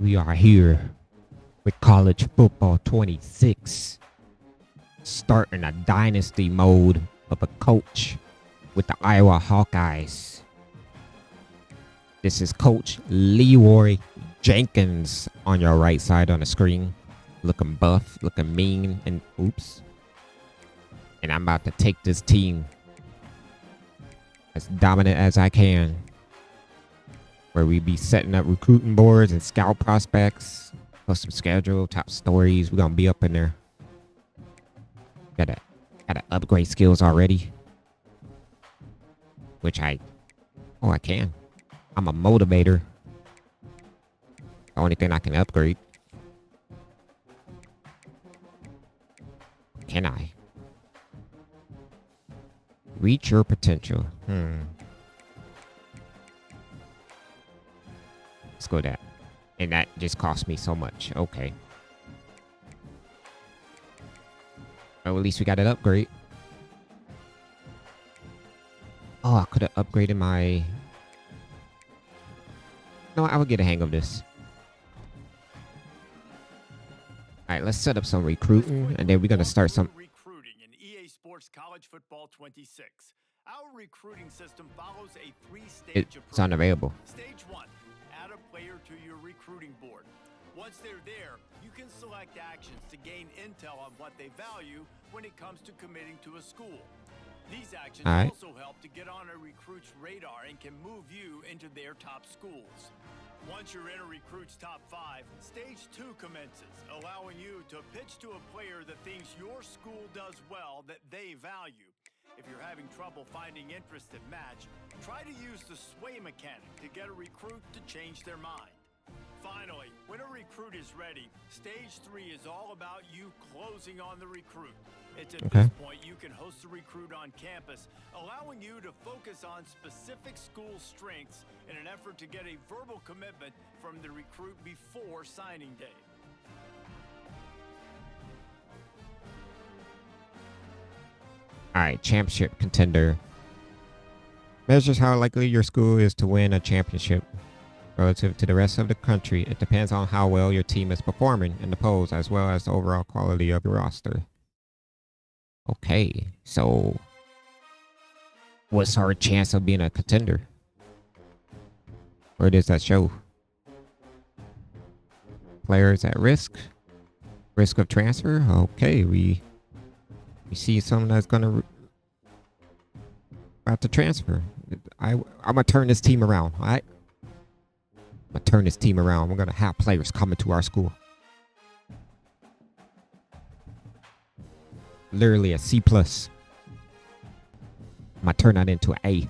We are here with college football 26, starting a dynasty mode of a coach with the Iowa Hawkeyes. This is Coach Leroy Jenkins on your right side on the screen, looking buff, looking mean, and oops. And I'm about to take this team as dominant as I can, where we be setting up recruiting boards and scout prospects, custom schedule, top stories. We're gonna be up in there. Gotta upgrade skills already, which I can. I'm a motivator. The only thing I can upgrade. Can I? Reach your potential. Let's go that. And that just cost me so much. Okay. Oh, at least we got an upgrade. Oh, I could have upgraded my... No, I would get a hang of this. Alright, let's set up some recruiting, and then we're gonna start some... Recruiting in EA Sports College Football 26. Our recruiting system follows a three-stage approach. It's unavailable. Stage 1, add a player to your recruiting board. Once they're there, you can select actions to gain intel on what they value when it comes to committing to a school. These actions also help to get on a recruit's radar and can move you into their top schools. Once you're in a recruit's top 5, stage 2 commences, allowing you to pitch to a player that thinks your school does well that they value. If you're having trouble finding interest that match, try to use the sway mechanic to get a recruit to change their mind. Finally, when a recruit is ready, stage 3 is all about you closing on the recruit. It's at this point you can host a recruit on campus, allowing you to focus on specific school strengths in an effort to get a verbal commitment from the recruit before signing day. All right, championship contender. Measures how likely your school is to win a championship. Relative to the rest of the country, it depends on how well your team is performing in the polls, as well as the overall quality of your roster. Okay, so what's our chance of being a contender? Where does that show? Players at risk? Risk of transfer? Okay, we see someone that's gonna about to transfer. I'm gonna turn this team around, all right? I'm gonna turn this team around. We're gonna have players coming to our school. Literally a C+. I'm gonna turn that into an A.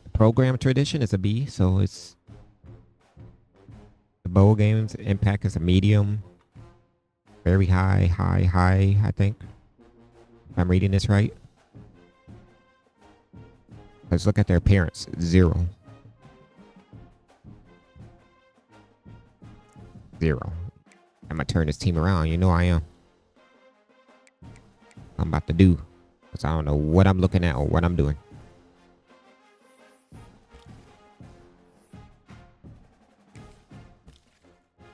The program tradition is a B, so it's the bowl games impact is a medium. Very high, I think. If I'm reading this right. Let's look at their appearance. 0. 0. I'm gonna turn this team around. You know I am. I'm about to do, because I don't know what I'm looking at or what I'm doing.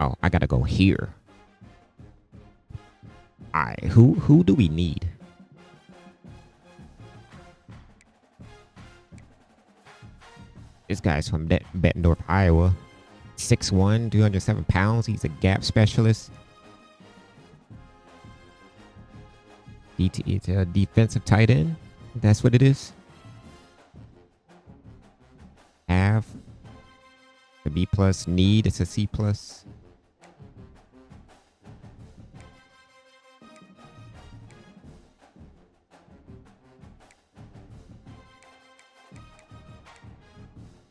Oh, I gotta go here. Alright, who do we need? This guy's from Bettendorf, Iowa. 6'1", 207 pounds. He's a gap specialist. It's a defensive tight end. That's what it is. Have the B+. Need, it's a C+.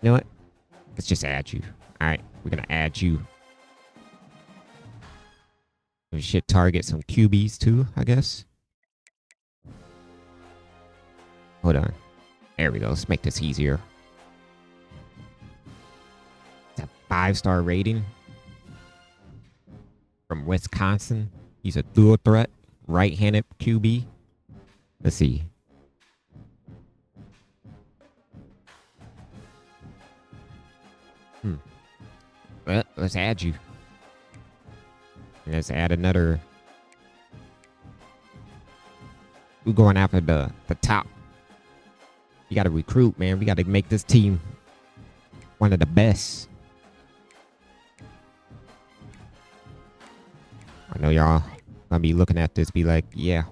You know what? Let's just add you. Alright, we're gonna add you. We should target some QBs too, I guess. Hold on. There we go. Let's make this easier. It's a 5-star rating. From Wisconsin. He's a dual threat. Right-handed QB. Let's see. Let's add you. Let's add another. We're going after the top. You got to recruit, man. We got to make this team one of the best. I know y'all gonna be looking at this, be like, yeah,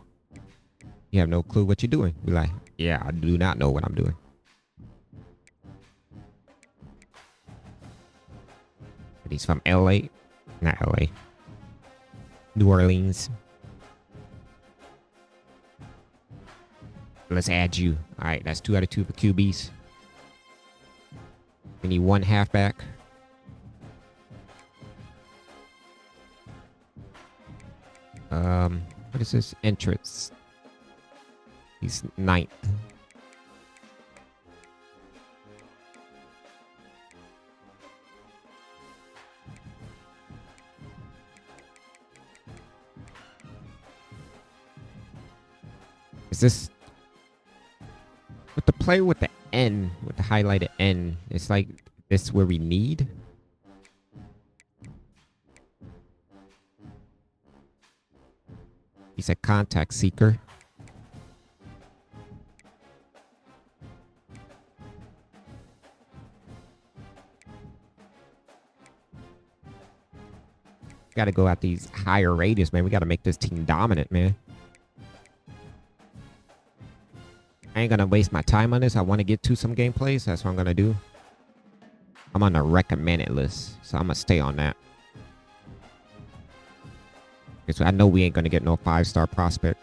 you have no clue what you're doing. Be like, yeah, I do not know what I'm doing. But he's from LA, not LA, New Orleans. Let's add you. All right, that's 2 out of 2 for QBs. We need 1 halfback. What is this? Entrance. He's 9th. Is this with the play with the N, with the highlighted N? It's like this where we need. He's a contact seeker. Got to go at these higher radius, man. We got to make this team dominant, man. I ain't gonna waste my time on this. I want to get to some gameplays. That's what I'm gonna do. I'm on the recommended list, so I'm gonna stay on that. Because I know we ain't gonna get no 5-star prospect.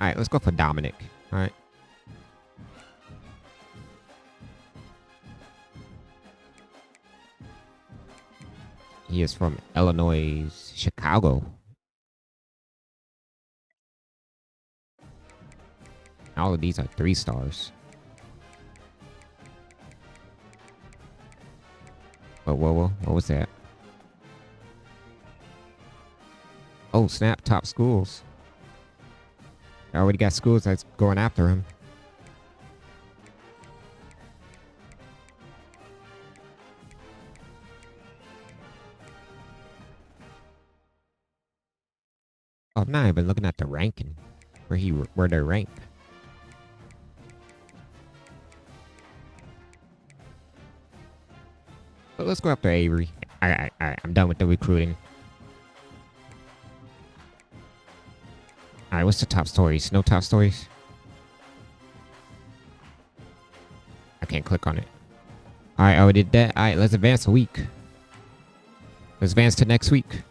All right, let's go for Dominic. All right. He is from Illinois, Chicago. All of these are 3 stars. Whoa. What was that? Oh, snap. Top schools. I already got schools that's going after him. Oh, I'm not even looking at the ranking. Where they're ranked. But let's go after Avery. All right. I'm done with the recruiting. All right, what's the top stories? No top stories? I can't click on it. All right, I did that. All right, let's advance a week. Let's advance to next week.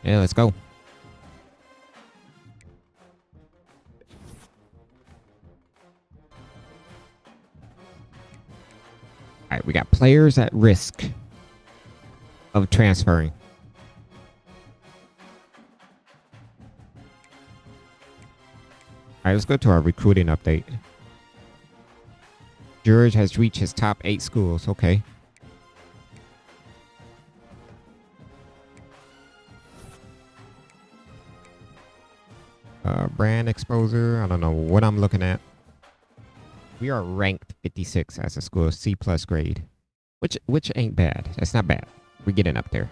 Yeah, let's go. All right, we got players at risk of transferring. All right, let's go to our recruiting update. George has reached his top 8 schools. Okay. Brand exposure. I don't know what I'm looking at. We are ranked 56 as a school, C+ grade, which ain't bad. That's not bad. We're getting up there.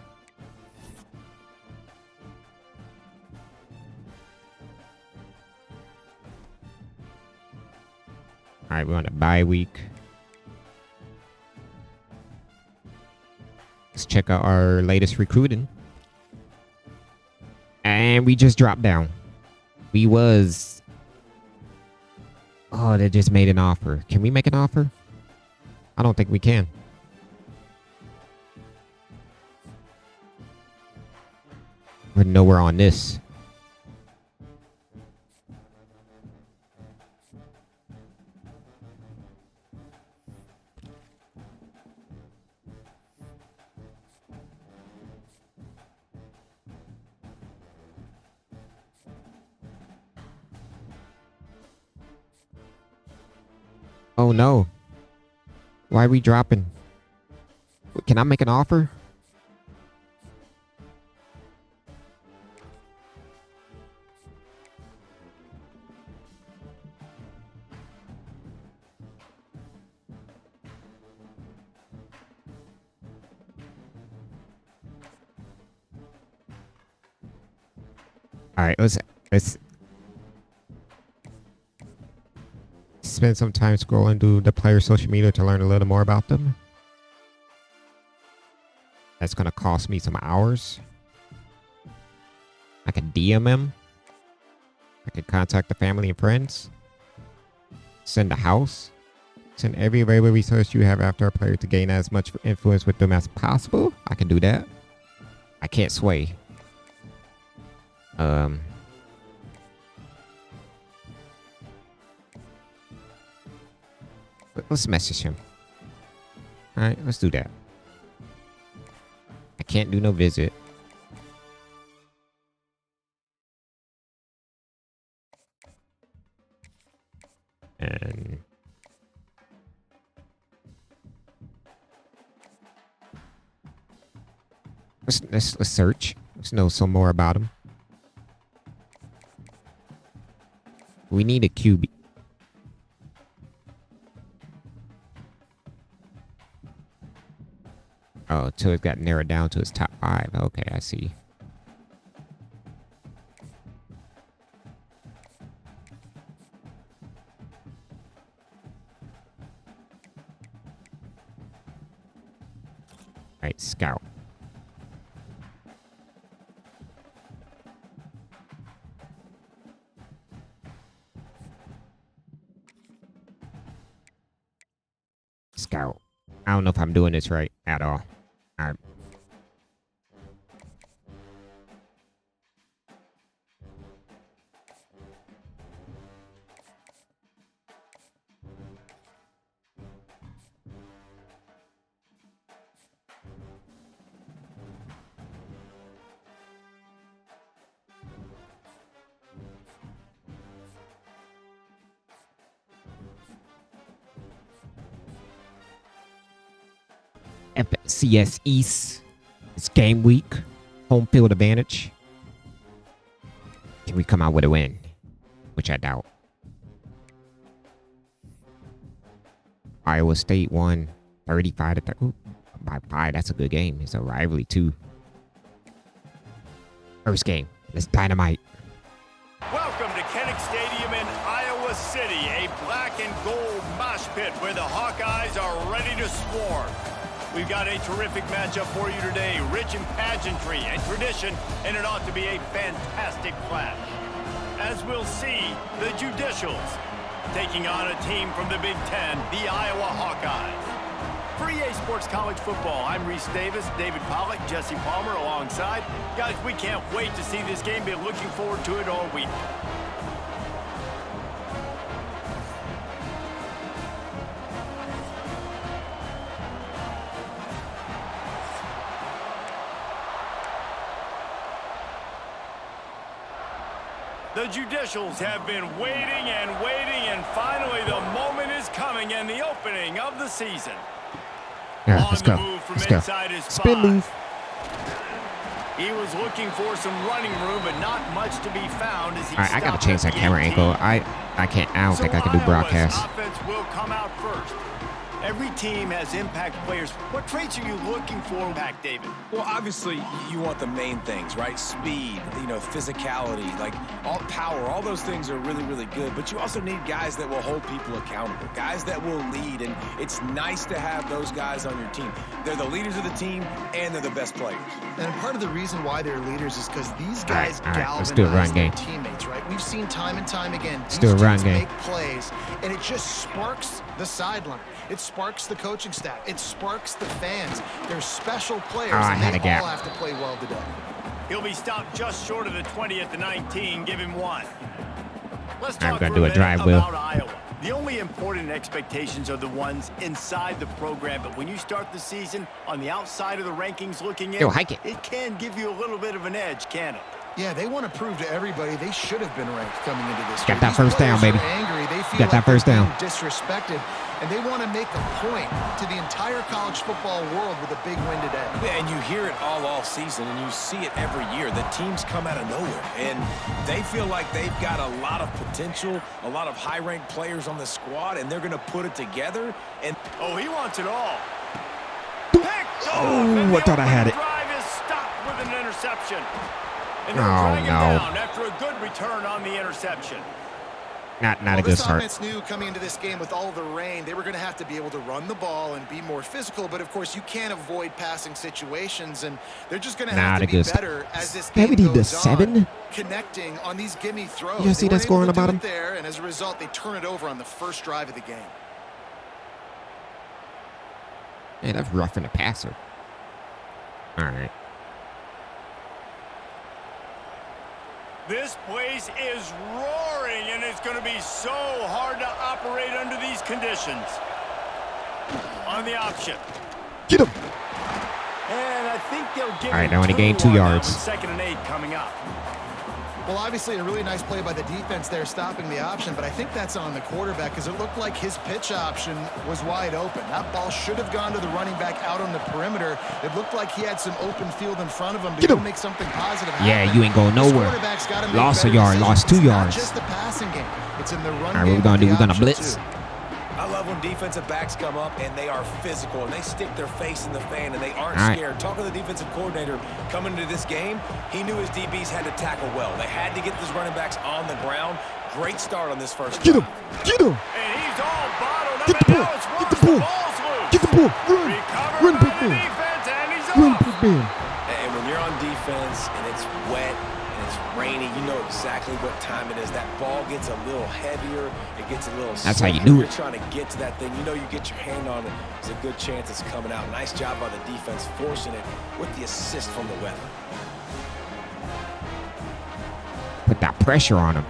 All right, we're on a bye week. Let's check out our latest recruiting. And we just dropped down. We was... Oh, they just made an offer. Can we make an offer? I don't think we can. We're nowhere on this. Oh no. Why are we dropping? Can I make an offer? All right, let's spend some time scrolling through the player's social media to learn a little more about them. That's gonna cost me some hours. I can DM him. I can contact the family and friends. Send a house. Send every available resource you have after a player to gain as much influence with them as possible. I can do that. I can't sway. Let's message him. All right, let's do that. I can't do no visit. And let's search. Let's know some more about him. We need a QB. Oh, so it got narrowed down to his top 5. Okay, I see. All right, scout. Scout. I don't know if I'm doing this right at all. All right. FCS East. It's game week. Home field advantage. Can we come out with a win? Which I doubt. Iowa State won 35 to 30. Ooh, by 5. That's a good game. It's a rivalry too. First game. Let's dynamite. Welcome to Kinnick Stadium in Iowa City, a black and gold mosh pit where the Hawkeyes are ready to swarm. We've got a terrific matchup for you today, rich in pageantry and tradition, and it ought to be a fantastic clash. As we'll see, the Judicials taking on a team from the Big Ten, the Iowa Hawkeyes. For EA Sports College Football, I'm Reese Davis, David Pollack, Jesse Palmer alongside. Guys, we can't wait to see this game. Been looking forward to it all week. The Judicials have been waiting, and finally the moment is coming and the opening of the season. All right, let's go. Let's go. Spin move. He was looking for some running room, but not much to be found as he All right, I gotta change that camera angle. I don't think I can do broadcast. Offense will come out first. Every team has impact players. What traits are you looking for, Impact, David? Well, obviously, you want the main things, right? Speed, physicality, like all power, all those things are really, really good. But you also need guys that will hold people accountable, guys that will lead. And it's nice to have those guys on your team. They're the leaders of the team, and they're the best players. And part of the reason why they're leaders is because these guys let's do a run galvanize game. their teammates, right? We've seen time and time again. Let's do a run game. Make plays, and it just sparks the sideline. It sparks the coaching staff. It sparks the fans. They're special players, I had and a they gap. all have to play well today. He'll be stopped just short of the 20 at the 19. Give him one. Let's I'm talk gonna for do a minute drive wheel. about Iowa. The only important expectations are the ones inside the program, but when you start the season on the outside of the rankings looking in, Yo, hike it. It can give you a little bit of an edge, can it? Yeah, they want to prove to everybody they should have been ranked coming into this Got game. that These first down, players baby. are angry. They feel Got that like first they're down. being disrespected, and they want to make a point to the entire college football world with a big win today. Yeah, and you hear it all season, and you see it every year. The teams come out of nowhere, and they feel like they've got a lot of potential, a lot of high-ranked players on the squad, and they're going to put it together. And Oh, he wants it all. Picked off, and I thought I had it. The drive is stopped with an interception. And they'll drag him down after a good return on the interception. Not a good start. This offense knew coming into this game with all the rain, they were going to have to be able to run the ball and be more physical. But, of course, you can't avoid passing situations, and they're just going to have to be better as this game goes on, connecting on these gimme throws. You see that score on the bottom? There, and as a result, they turn it over on the first drive of the game. Hey, that's roughing the passer. All right. This place is roaring, and it's going to be so hard to operate under these conditions. On the option. Get him. And I think they'll get All right, now only gained 2 yards. 2nd and 8 coming up. Well, obviously, a really nice play by the defense there, stopping the option, but I think that's on the quarterback because it looked like his pitch option was wide open. That ball should have gone to the running back out on the perimeter. It looked like he had some open field in front of him to make something positive happen. Yeah, you ain't going nowhere. Lost a yard, lost 2 yards. Just the passing game. It's in the run game. All right, what we going to do? We're going to blitz. I love when defensive backs come up and they are physical and they stick their face in the fan and they aren't scared. Talking to the defensive coordinator coming into this game, he knew his DBs had to tackle well. They had to get those running backs on the ground. Great start on this first drive. Get him! And he's all bottled up. Get the ball! Get the ball! Get the ball! Run, by the defense, and he's off. And when you're on defense and it's wet and it's rainy, you know exactly what time it is. That ball gets a little heavier. It gets a little. That's how you do it. You're trying to get to that thing. You know you get your hand on it. There's a good chance it's coming out. Nice job by the defense forcing it with the assist from the weather. Put that pressure on him.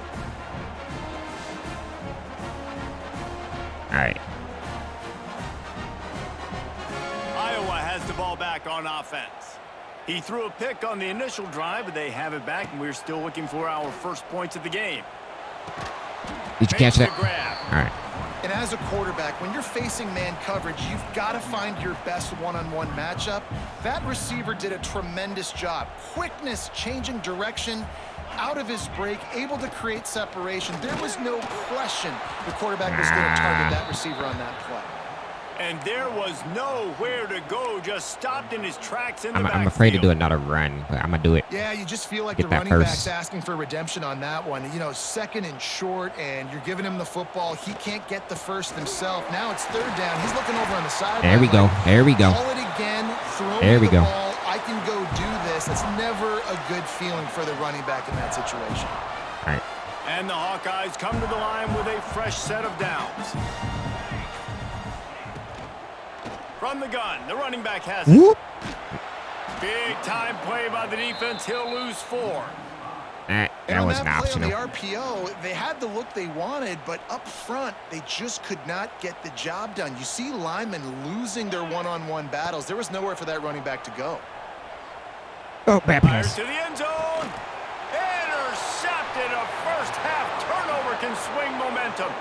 All right. Iowa has the ball back on offense. He threw a pick on the initial drive, but they have it back, and we're still looking for our first points of the game. Did you catch that? All right. And as a quarterback, when you're facing man coverage, you've got to find your best one-on-one matchup. That receiver did a tremendous job. Quickness, changing direction, out of his break, able to create separation. There was no question the quarterback was going to target that receiver on that play. And there was nowhere to go, just stopped in his tracks in the backfield. I'm afraid to do another run, but I'm going to do it. Yeah, you just feel like the running back's asking for redemption on that one. You know, 2nd and short, and you're giving him the football. He can't get the first himself. Now it's 3rd down. He's looking over on the sideline. There we go. There we go. Call it again. Throw there we the go. ball. I can go do this. It's never a good feeling for the running back in that situation. All right. And the Hawkeyes come to the line with a fresh set of downs. From the gun, the running back has it. Whoop. Big time play by the defense. He'll lose 4. That wasn't optional. On the RPO, they had the look they wanted, but up front, they just could not get the job done. You see linemen losing their one-on-one battles. There was nowhere for that running back to go. Oh, bad pass. To the end zone. Intercepted. A first half turnover can swing momentum.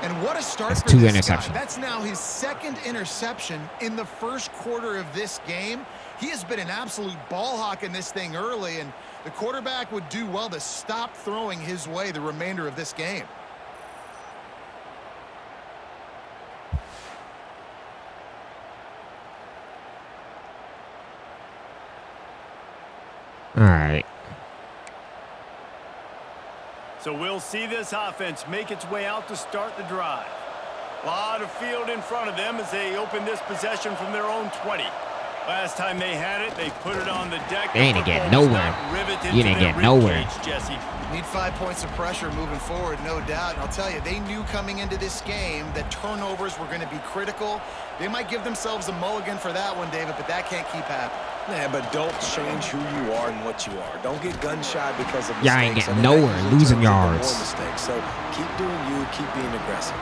And what a start That's for 2 this interceptions. guy. That's now his 2nd interception in the first quarter of this game. He has been an absolute ball hawk in this thing early, and the quarterback would do well to stop throwing his way the remainder of this game. All right. So we'll see this offense make its way out to start the drive. A lot of field in front of them as they open this possession from their own 20. Last time they had it, they put it on the deck. They ain't getting nowhere. You ain't getting nowhere. Jesse. Need 5 points of pressure moving forward, no doubt. And I'll tell you, they knew coming into this game that turnovers were going to be critical. They might give themselves a mulligan for that one, David, but that can't keep happening. Yeah, but don't change who you are and what you are. Don't get gun-shy because of mistakes. Yeah, I ain't getting nowhere. Losing yards. More mistakes. So keep doing you. Keep being aggressive.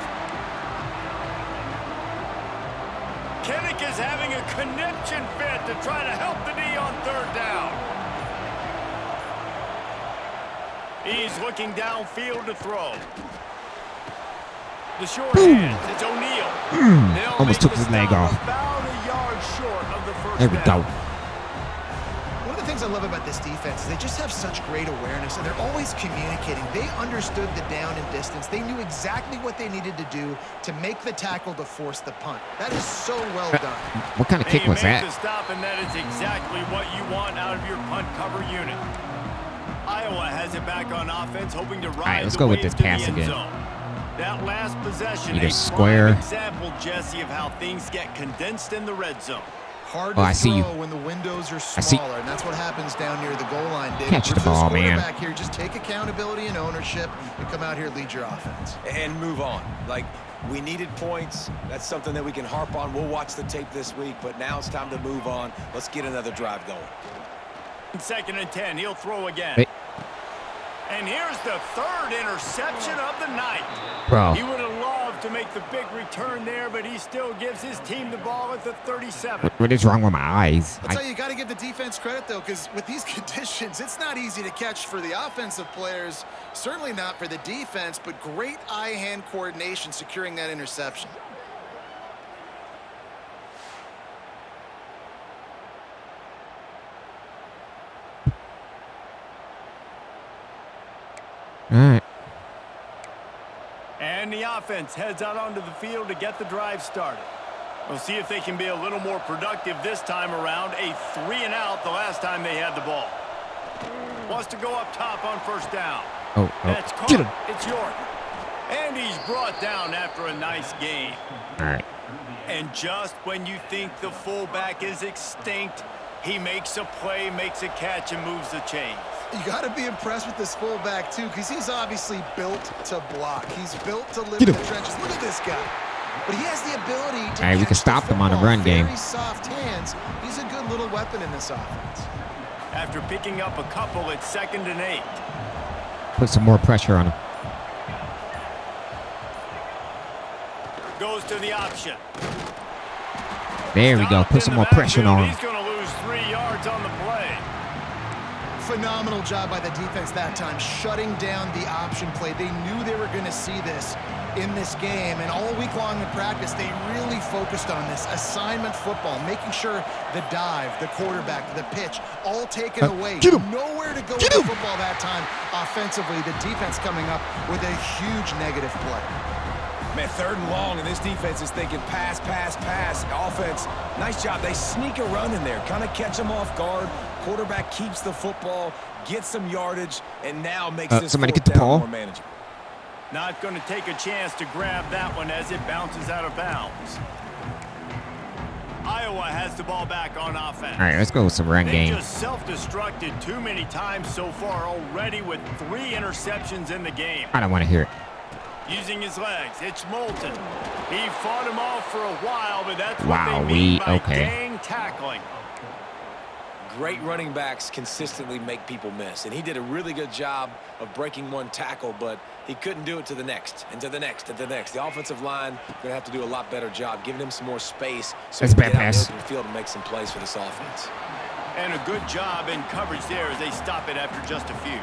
Kinnick is having a conniption fit to try to help the D on 3rd down. He's looking downfield to throw. The short hands, it's O'Neal. Almost took his leg off. About a yard short of the first There we down. go. One of the things I love about this defense is they just have such great awareness, and they're always communicating. They understood the down and distance. They knew exactly what they needed to do to make the tackle to force the punt. That is so well done. What kind of kick was that? The stop, and that is exactly what you want out of your punt cover unit. Iowa has it back on offense, hoping to ride let's the go with wave this to the pass end again. zone. That last possession, Either a square. prime example, Jesse, of how things get condensed in the red zone. Hard Oh, to I see you. throw when the windows are I see- smaller, and that's what happens down near the goal line, David. Catch the Brazil's ball, man. quarterback here, just take accountability and ownership and come out here and lead your offense. And move on. Like, we needed points. That's something that we can harp on. We'll watch the tape this week, but now it's time to move on. Let's get another drive going. 2nd and 10, he'll throw again. Hey. And here's the 3rd interception of the night. Bro. He would have loved to make the big return there, but he still gives his team the ball at the 37. What is wrong with my eyes? I'll tell you, you got to give the defense credit, though, because with these conditions, it's not easy to catch for the offensive players, certainly not for the defense, but great eye-hand coordination securing that interception. All right. And the offense heads out onto the field to get the drive started. We'll see if they can be a little more productive this time around. A 3-and-out the last time they had the ball. Wants to go up top on 1st down. Oh, That's caught. get him. It's York. And he's brought down after a nice gain. All right. And just when you think the fullback is extinct, he makes a play, makes a catch, and moves the chains. You got to be impressed with this fullback, too, because he's obviously built to block. He's built to live Get in him. the trenches. Look at this guy. But he has the ability to All right, we can catch stop the them on the football. run game. Very soft hands. He's a good little weapon in this offense. After picking up a couple, it's 2nd and 8. Put some more pressure on him. Goes to the option. There we go. Put some more pressure on him. He's going to lose 3 yards on the play. Phenomenal job by the defense that time, shutting down the option play. They knew they were going to see this in this game, and all week long in practice, they really focused on this assignment football, making sure the dive, the quarterback, the pitch, all taken away. Get him. Nowhere to go Get with the him. football that time offensively. The defense coming up with a huge negative play. Man, 3rd and long, and this defense is thinking pass, pass, pass. Offense, nice job. They sneak a run in there, kind of catch them off guard. Quarterback keeps the football, gets some yardage, and now makes this somebody 4th get the down ball. more manageable. Not going to take a chance to grab that one as it bounces out of bounds. Iowa has the ball back on offense. All right, let's go with some run They game. just self-destructed too many times so far already with 3 interceptions in the game. I don't want to hear it. Using his legs, it's Moulton. He fought him off for a while, but that's what Wow, they mean by okay. gang tackling. Great running backs consistently make people miss, and he did a really good job of breaking one tackle, but he couldn't do it to the next, and to the next, and to the next. The offensive line going to have to do a lot better job, giving him some more space so That's he a can bad get out pass. in the open field and make some plays for this offense. And a good job in coverage there as they stop it after just a few.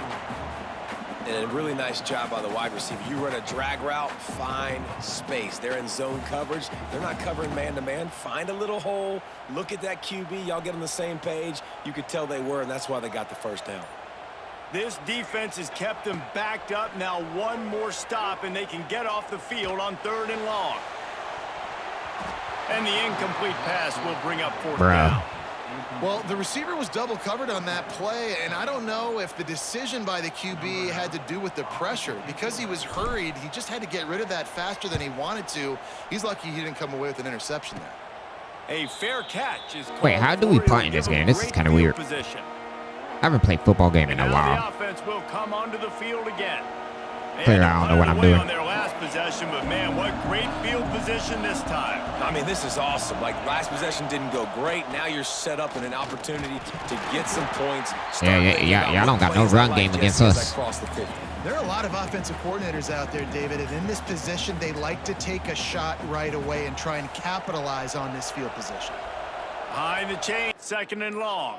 And a really nice job by the wide receiver. You run a drag route, find space. They're in zone coverage. They're not covering man-to-man. Find a little hole. Look at that QB. Y'all get on the same page. You could tell they were, and that's why they got the 1st down. This defense has kept them backed up. Now one more stop, and they can get off the field on 3rd and long. And the incomplete pass will bring up 4th down. Well, the receiver was double covered on that play, and I don't know if the decision by the QB had to do with the pressure. Because he was hurried, he just had to get rid of that faster than he wanted to. He's lucky he didn't come away with an interception there. A fair catch is called. Wait, how do we for. punt in this It'll game? give This is him kind of great weird. field position. I haven't played football game in And a now while. the offense will come onto the field again. Clearly, I don't know what I'm doing. On their last possession, but man, what great field position this time. I mean, this is awesome. Like, last possession didn't go great. Now you're set up in an opportunity to get some points. Y'all don't got no run game against us. There are a lot of offensive coordinators out there, David, and in this position, they like to take a shot right away and try and capitalize on this field position. Behind the chain, 2nd and long.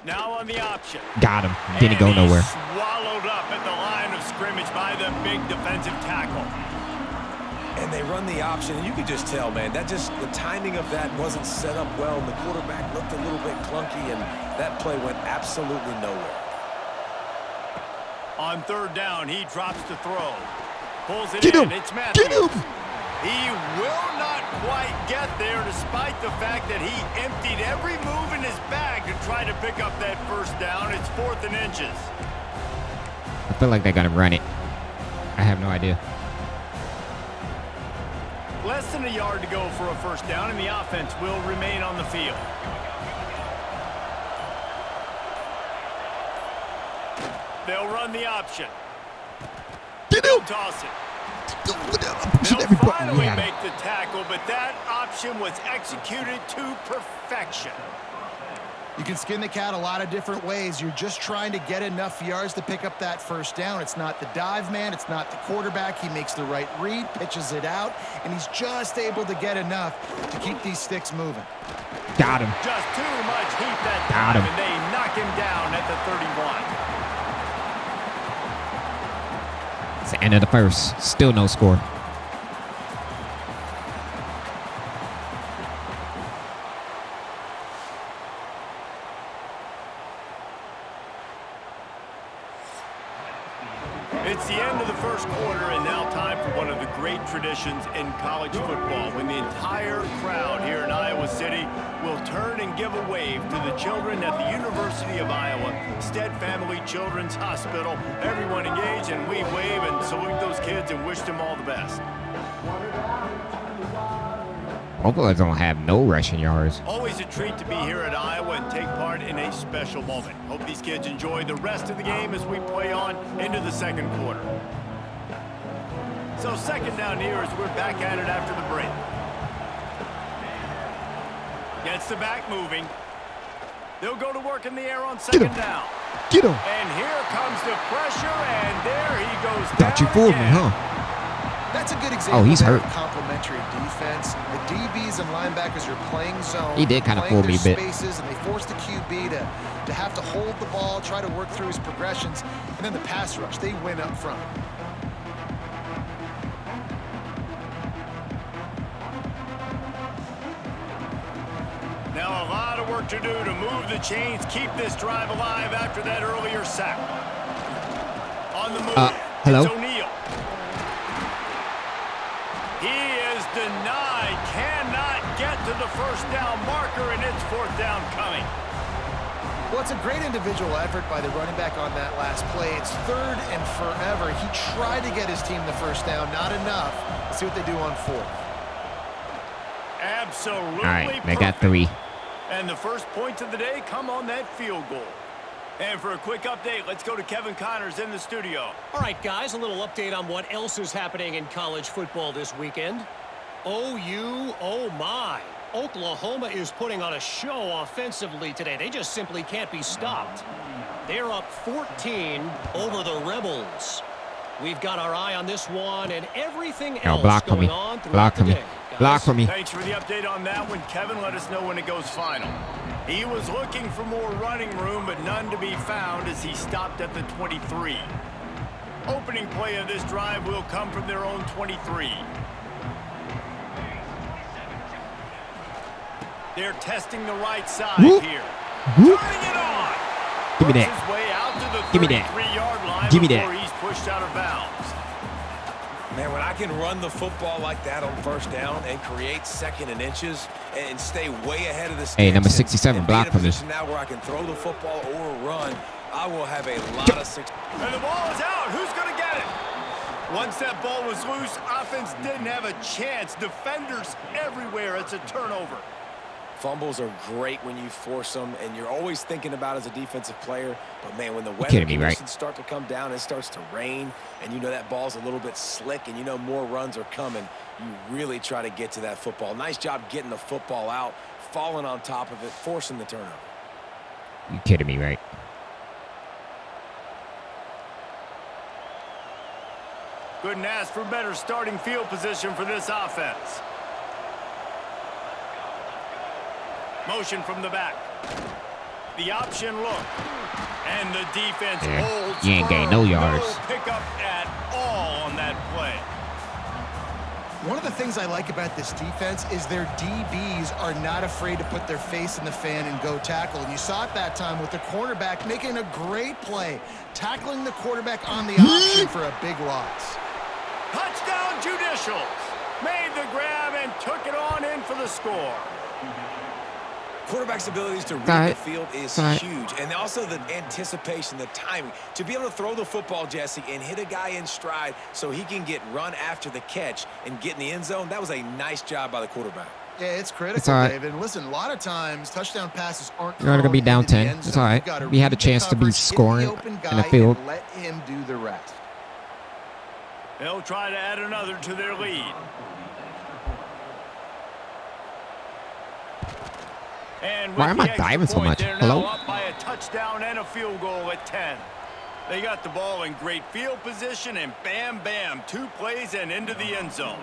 Now on the option. Got him. Didn't go nowhere. Swallowed up at the line of scrimmage by the big defensive tackle. And they run the option, and you could just tell, man, that just the timing of that wasn't set up well. And the quarterback looked a little bit clunky, and that play went absolutely nowhere. On 3rd down, he drops to throw. Pulls it Get in. him. It's Matthews. Get him. He will not quite get there despite the fact that he emptied every move in his bag to try to pick up that first down. It's 4th and inches. I feel like they're going to run it. I have no idea. Less than a yard to go for a first down, and the offense will remain on the field. They'll run the option. Get They'll him! toss it. Pushing They'll everybody. finally Yeah. make the tackle, but that option was executed to perfection. You can skin the cat a lot of different ways. You're just trying to get enough yards to pick up that first down. It's not the dive man. It's not the quarterback. He makes the right read, pitches it out, and he's just able to get enough to keep these sticks moving. Got him. Just too much heat that Got time, him. and they knock him down at the 31. It's the end of the first. Still no score. It's the end of the first quarter, and now time for one of the great traditions in college football, when the entire crowd here in Iowa City will turn and give a wave to the children at the University of Iowa Stead Family Children's Hospital. Everyone engaged, and we wave and salute those kids and wish them all the best. Both of us don't have no rushing yards. Always a treat to be here at Iowa and take part in a special moment. Hope these kids enjoy the rest of the game as we play on into the second quarter. So second down here as we're back at it after the break. Gets the back moving. They'll go to work in the air on second down. Get him. And here comes the pressure, and there he goes down Got you for me, again. huh? That's a good example Oh, he's of hurt. complementary defense. The DBs and linebackers are playing zone. He did kinda playing fool me a their bit. spaces, and they force the QB to have to hold the ball, try to work through his progressions, and then the pass rush, they win up front. Now a lot of work to do to move the chains, keep this drive alive after that earlier sack. On the move, hello? it's O'Neal. He is denied, cannot get to the first down marker, and it's 4th down coming. Well, it's a great individual effort by the running back on that last play. It's 3rd and forever. He tried to get his team the first down, not enough. Let's see what they do on 4th. Absolutely. All right, they got perfect. 3. And the first points of the day come on that field goal. And for a quick update, let's go to Kevin Connors in the studio. All right, guys, a little update on what else is happening in college football this weekend. OU, oh my. Oklahoma is putting on a show offensively today. They just simply can't be stopped. They're up 14 over the Rebels. We've got our eye on this one and everything else block for me. going on throughout Block the for me. day. Guys, Block for me. Thanks for the update on that one, Kevin. Let us know when it goes final. He was looking for more running room, but none to be found as he stopped at the 23. Opening play of this drive will come from their own 23. They're testing the right side Whoop. here. Whoop. Turning it on. Give me Works that. his way out to the Give me that. 33-yard line Give me before that. he's pushed out of bounds. Man, when I can run the football like that on first down and create 2nd and inches and stay way ahead of the Hey, number sticks 67, and be block in for a me. position now where I can throw the football or run, I will have a lot of success. And the ball is out. Who's going to get it? Once that ball was loose, offense didn't have a chance. Defenders everywhere. It's a turnover. Fumbles are great when you force them, and you're always thinking about as a defensive player. But, man, when the weather kidding me, right? conditions start to come down, it starts to rain, and you know that ball's a little bit slick, and you know more runs are coming, you really try to get to that football. Nice job getting the football out, falling on top of it, forcing the turnover. You kidding me, right? Couldn't ask for better starting field position for this offense. Motion from the back. The option look. And the defense Yeah, holds you ain't gained no firm. yards. No pickup at all on that play. One of the things I like about this defense is their DBs are not afraid to put their face in the fan and go tackle. And you saw it that time with the cornerback making a great play, tackling the quarterback on the option for a big loss. Touchdown, Judicial. Made the grab and took it on in for the score. Quarterback's abilities to read the field is huge. And also the anticipation, the timing. To be able to throw the football, Jesse, and hit a guy in stride so he can get run after the catch and get in the end zone, that was a nice job by the quarterback. Yeah, it's critical, David. Listen, a lot of times touchdown passes aren't. You're going to be down 10. It's all right. We had a chance to be scoring in the field. Let him do the rest. They'll try to add another to their lead. And why am I diving so much? Hello? Up by a touchdown and a field goal at 10. They got the ball in great field position, and bam, bam, 2 plays and into the end zone.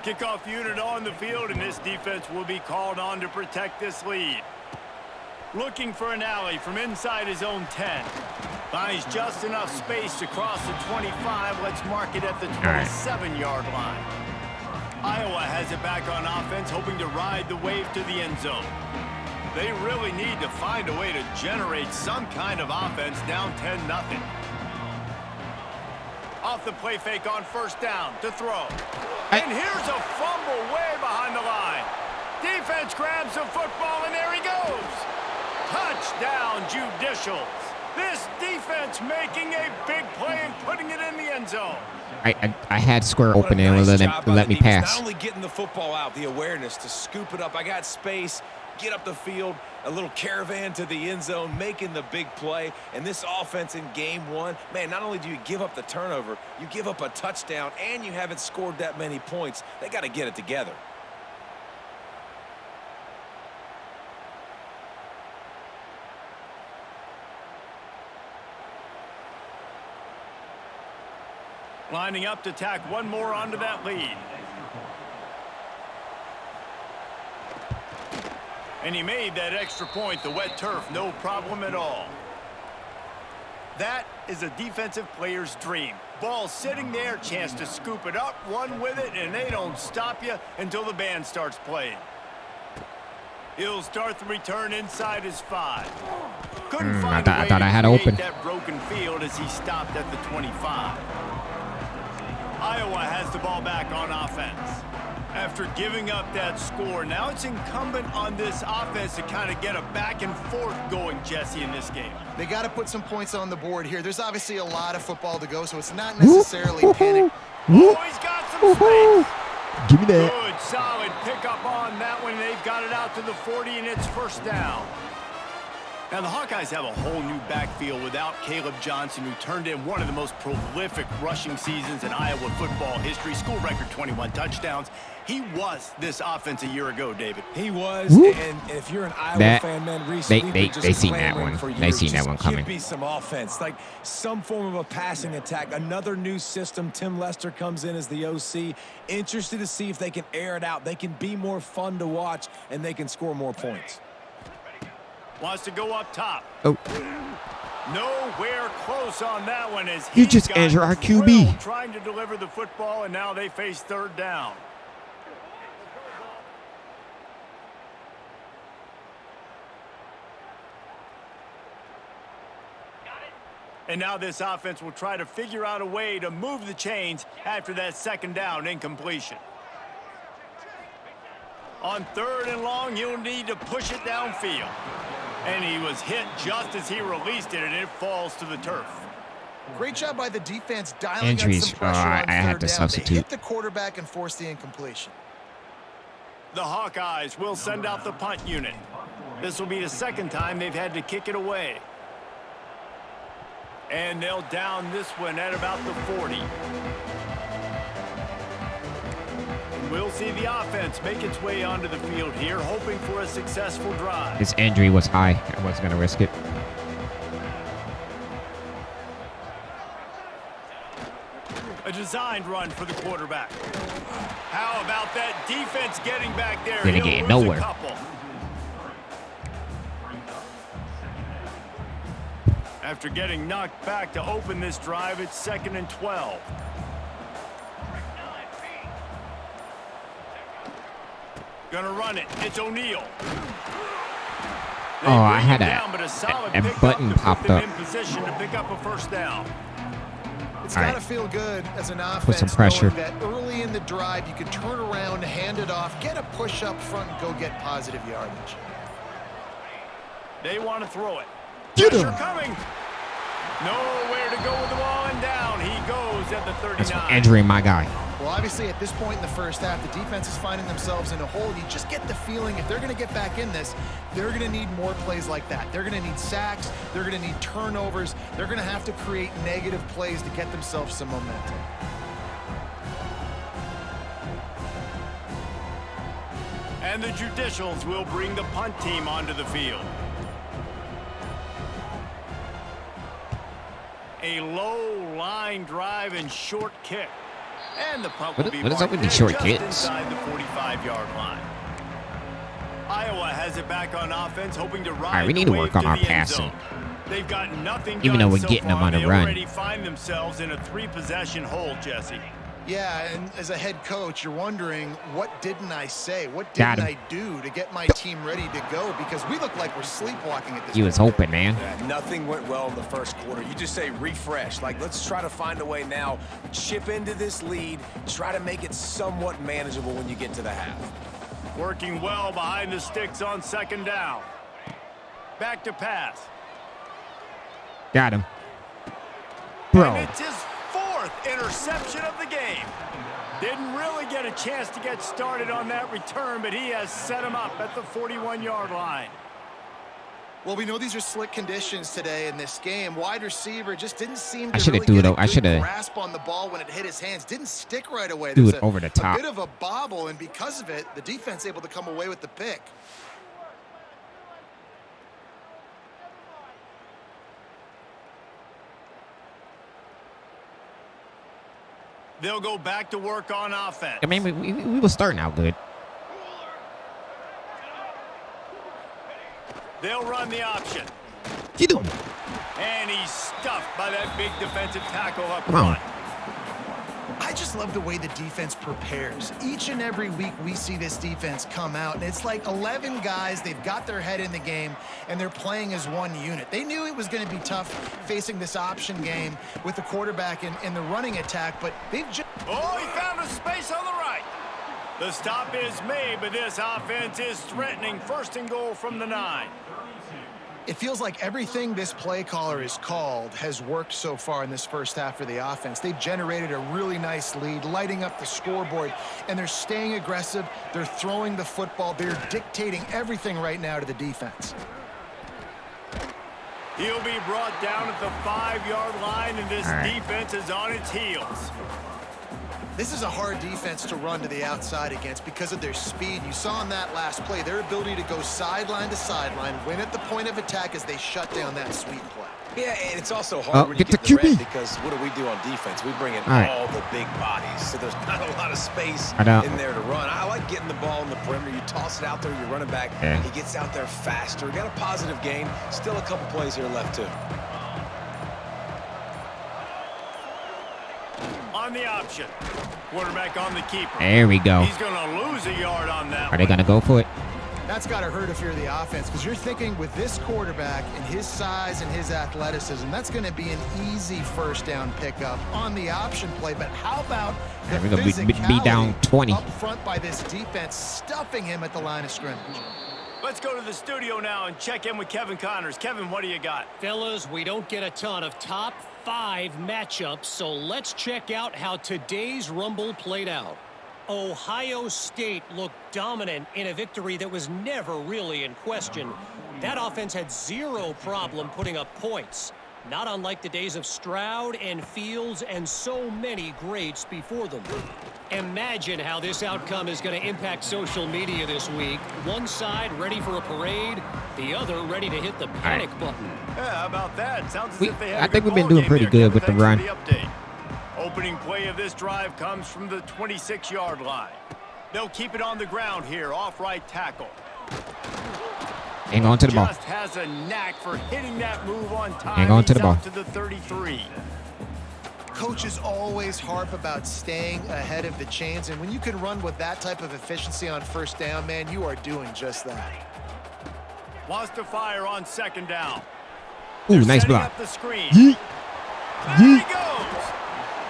Kickoff unit on the field, and this defense will be called on to protect this lead. Looking for an alley from inside his own 10. Finds just enough space to cross the 25. Let's mark it at the 27-yard line. Iowa has it back on offense, hoping to ride the wave to the end zone. They really need to find a way to generate some kind of offense down 10-0. Off the play fake on first down to throw. And here's a fumble way behind the line. Defense grabs the football, and there he goes. Touchdown, Judicials. This defense making a big play and putting it in the end zone. I had square open and let me pass. Not only getting the football out, the awareness to scoop it up. I got space. Get up the field, a little caravan to the end zone, making the big play. And this offense in game 1, man, not only do you give up the turnover, you give up a touchdown, and you haven't scored that many points. They got to get it together. Lining up to tack one more onto that lead. And he made that extra point, the wet turf, no problem at all. That is a defensive player's dream. Ball sitting there, chance to scoop it up, run with it, and they don't stop you until the band starts playing. He'll start the return inside his 5. Couldn't find I thought I had open that broken field as he stopped at the 25. Iowa has the ball back on offense. After giving up that score, now it's incumbent on this offense to kind of get a back and forth going, Jesse, in this game. They got to put some points on the board here. There's obviously a lot of football to go, so it's not necessarily panic. Oh, he's got some space. Give me that. Good, solid pickup on that one. They've got it out to the 40, and it's first down. Now, the Hawkeyes have a whole new backfield without Caleb Johnson, who turned in one of the most prolific rushing seasons in Iowa football history. School record 21 touchdowns. He was this offense a year ago, David. He was, and if you're an Iowa fan, man, they seen that one. They seen that one coming. Give me some offense, like some form of a passing attack. Another new system. Tim Lester comes in as the OC. Interested to see if they can air it out. They can be more fun to watch, and they can score more points. Wants to go up top. Oh. Nowhere close on that one as he just injured our QB. Trying to deliver the football, and now they face third down. And now this offense will try to figure out a way to move the chains after that second down incompletion. On third and long, he'll need to push it downfield. And he was hit just as he released it, and it falls to the turf. Great job by the defense dialing Injuries. up some pressure on I had to down. substitute. They hit the quarterback and forced the incompletion. The Hawkeyes will send out the punt unit. This will be the second time they've had to kick it away. And they'll down this one at about the 40. We'll see the offense make its way onto the field here, hoping for a successful drive. His injury was high. I wasn't going to risk it. A designed run for the quarterback. How about that defense getting back there? Didn't get nowhere. After getting knocked back to open this drive, it's 2nd and 12. Gonna run it. It's O'Neal. Oh, I had a button popped up. In position to pick up a first down. It's It's All got to right. feel good as an offense Put some pressure. knowing that early in the drive you could turn around, hand it off, get a push up front, and go get positive yardage. They want to throw it. Get Pressure him. coming. Nowhere to go with the ball, and down he goes at the 39. That's for injuring my guy. Well, obviously, at this point in the first half, the defense is finding themselves in a hole. You just get the feeling if they're going to get back in this, they're going to need more plays like that. They're going to need sacks. They're going to need turnovers. They're going to have to create negative plays to get themselves some momentum. And the Judicials will bring the punt team onto the field. A low line drive and short kick. And the punt will be What is up with marked these short just kicks? inside the 45-yard line. Iowa has it back on offense, hoping to ride we need the to wave work on to our the end passing. zone. They've got nothing Even done though we're so getting them far. on the They run. already find themselves in a 3-possession hole, Jesse. Yeah, and as a head coach, you're wondering, what didn't I say? What Got didn't him. I do to get my team ready to go? Because we look like we're sleepwalking at this You was point. hoping, man. Yeah, nothing went well in the first quarter. You just say refresh. Like, let's try to find a way now, chip into this lead, try to make it somewhat manageable when you get to the half. Working well behind the sticks on second down. Back to pass. Got him. And Bro. it's his 4th interception of the game. Didn't really get a chance to get started on that return, but he has set him up at the 41-yard line. Well, we know these are slick conditions today in this game. Wide receiver just didn't seem I to shoulda really threw get it a o- I good shoulda- grasp on the ball when it hit his hands. Didn't stick right away. Threw There's it over the top. A bit of a bobble, and because of it, the defense able to come away with the pick. They'll go back to work on offense. I mean, we were starting out good. They'll run the option. You doing? And he's stuffed by that big defensive tackle up Come on. front. I just love the way the defense prepares. Each and every week we see this defense come out, and it's like 11 guys. They've got their head in the game, and they're playing as one unit. They knew it was going to be tough facing this option game with the quarterback in the running attack, but they've just... Oh, he found a space on the right. The stop is made, but this offense is threatening. 1st and goal from the 9. It feels like everything this play caller has called has worked so far in this first half for the offense. They've generated a really nice lead, lighting up the scoreboard, and they're staying aggressive. They're throwing the football. They're dictating everything right now to the defense. He'll be brought down at the 5-yard line, and this All right. defense is on its heels. This is a hard defense to run to the outside against because of their speed. You saw in that last play their ability to go sideline to sideline, win at the point of attack as they shut down that sweep play. Yeah, and it's also hard when you get the get the red QB. because what do we do on defense? We bring in right. all the big bodies, so there's not a lot of space I know. in there to run. I like getting the ball in the perimeter. You toss it out there, you're running back. Yeah. He gets out there faster. Got a positive gain. Still a couple plays here left, too. On the option. Quarterback on the keeper. There we go. He's going to lose a yard on that Are they one. gonna go for it? That's got to hurt if you're the offense because you're thinking with this quarterback and his size and his athleticism, that's going to be an easy first down pickup on the option play. But how about the We're gonna be physicality down 20. up front by this defense, stuffing him at the line of scrimmage? Let's go to the studio now and check in with Kevin Connors. Kevin, what do you got? Fellas, we don't get a ton of top 5 matchups, so let's check out how today's Rumble played out. Ohio State looked dominant in a victory that was never really in question. That offense had zero problem putting up points, not unlike the days of Stroud and Fields and so many greats before them. Imagine how this outcome is going to impact social media this week. One side ready for a parade, the other ready to hit the panic button. Yeah, how about that? Sounds as We- if they had I a think good we've been ball doing game pretty there, good Kevin. with the Thanks run. for the update. Opening play of this drive comes from the 26-yard line. They'll keep it on the ground here, off right tackle. Hang on to the ball. Just has a knack for hitting that move on time. Hang on to the He's ball. out to the 33. Coaches always harp about staying ahead of the chains, and when you can run with that type of efficiency on first down, man, you are doing just that. Wants to fire on second down. Ooh, They're nice setting block. up the screen. Yeet. There he Yeet. goes.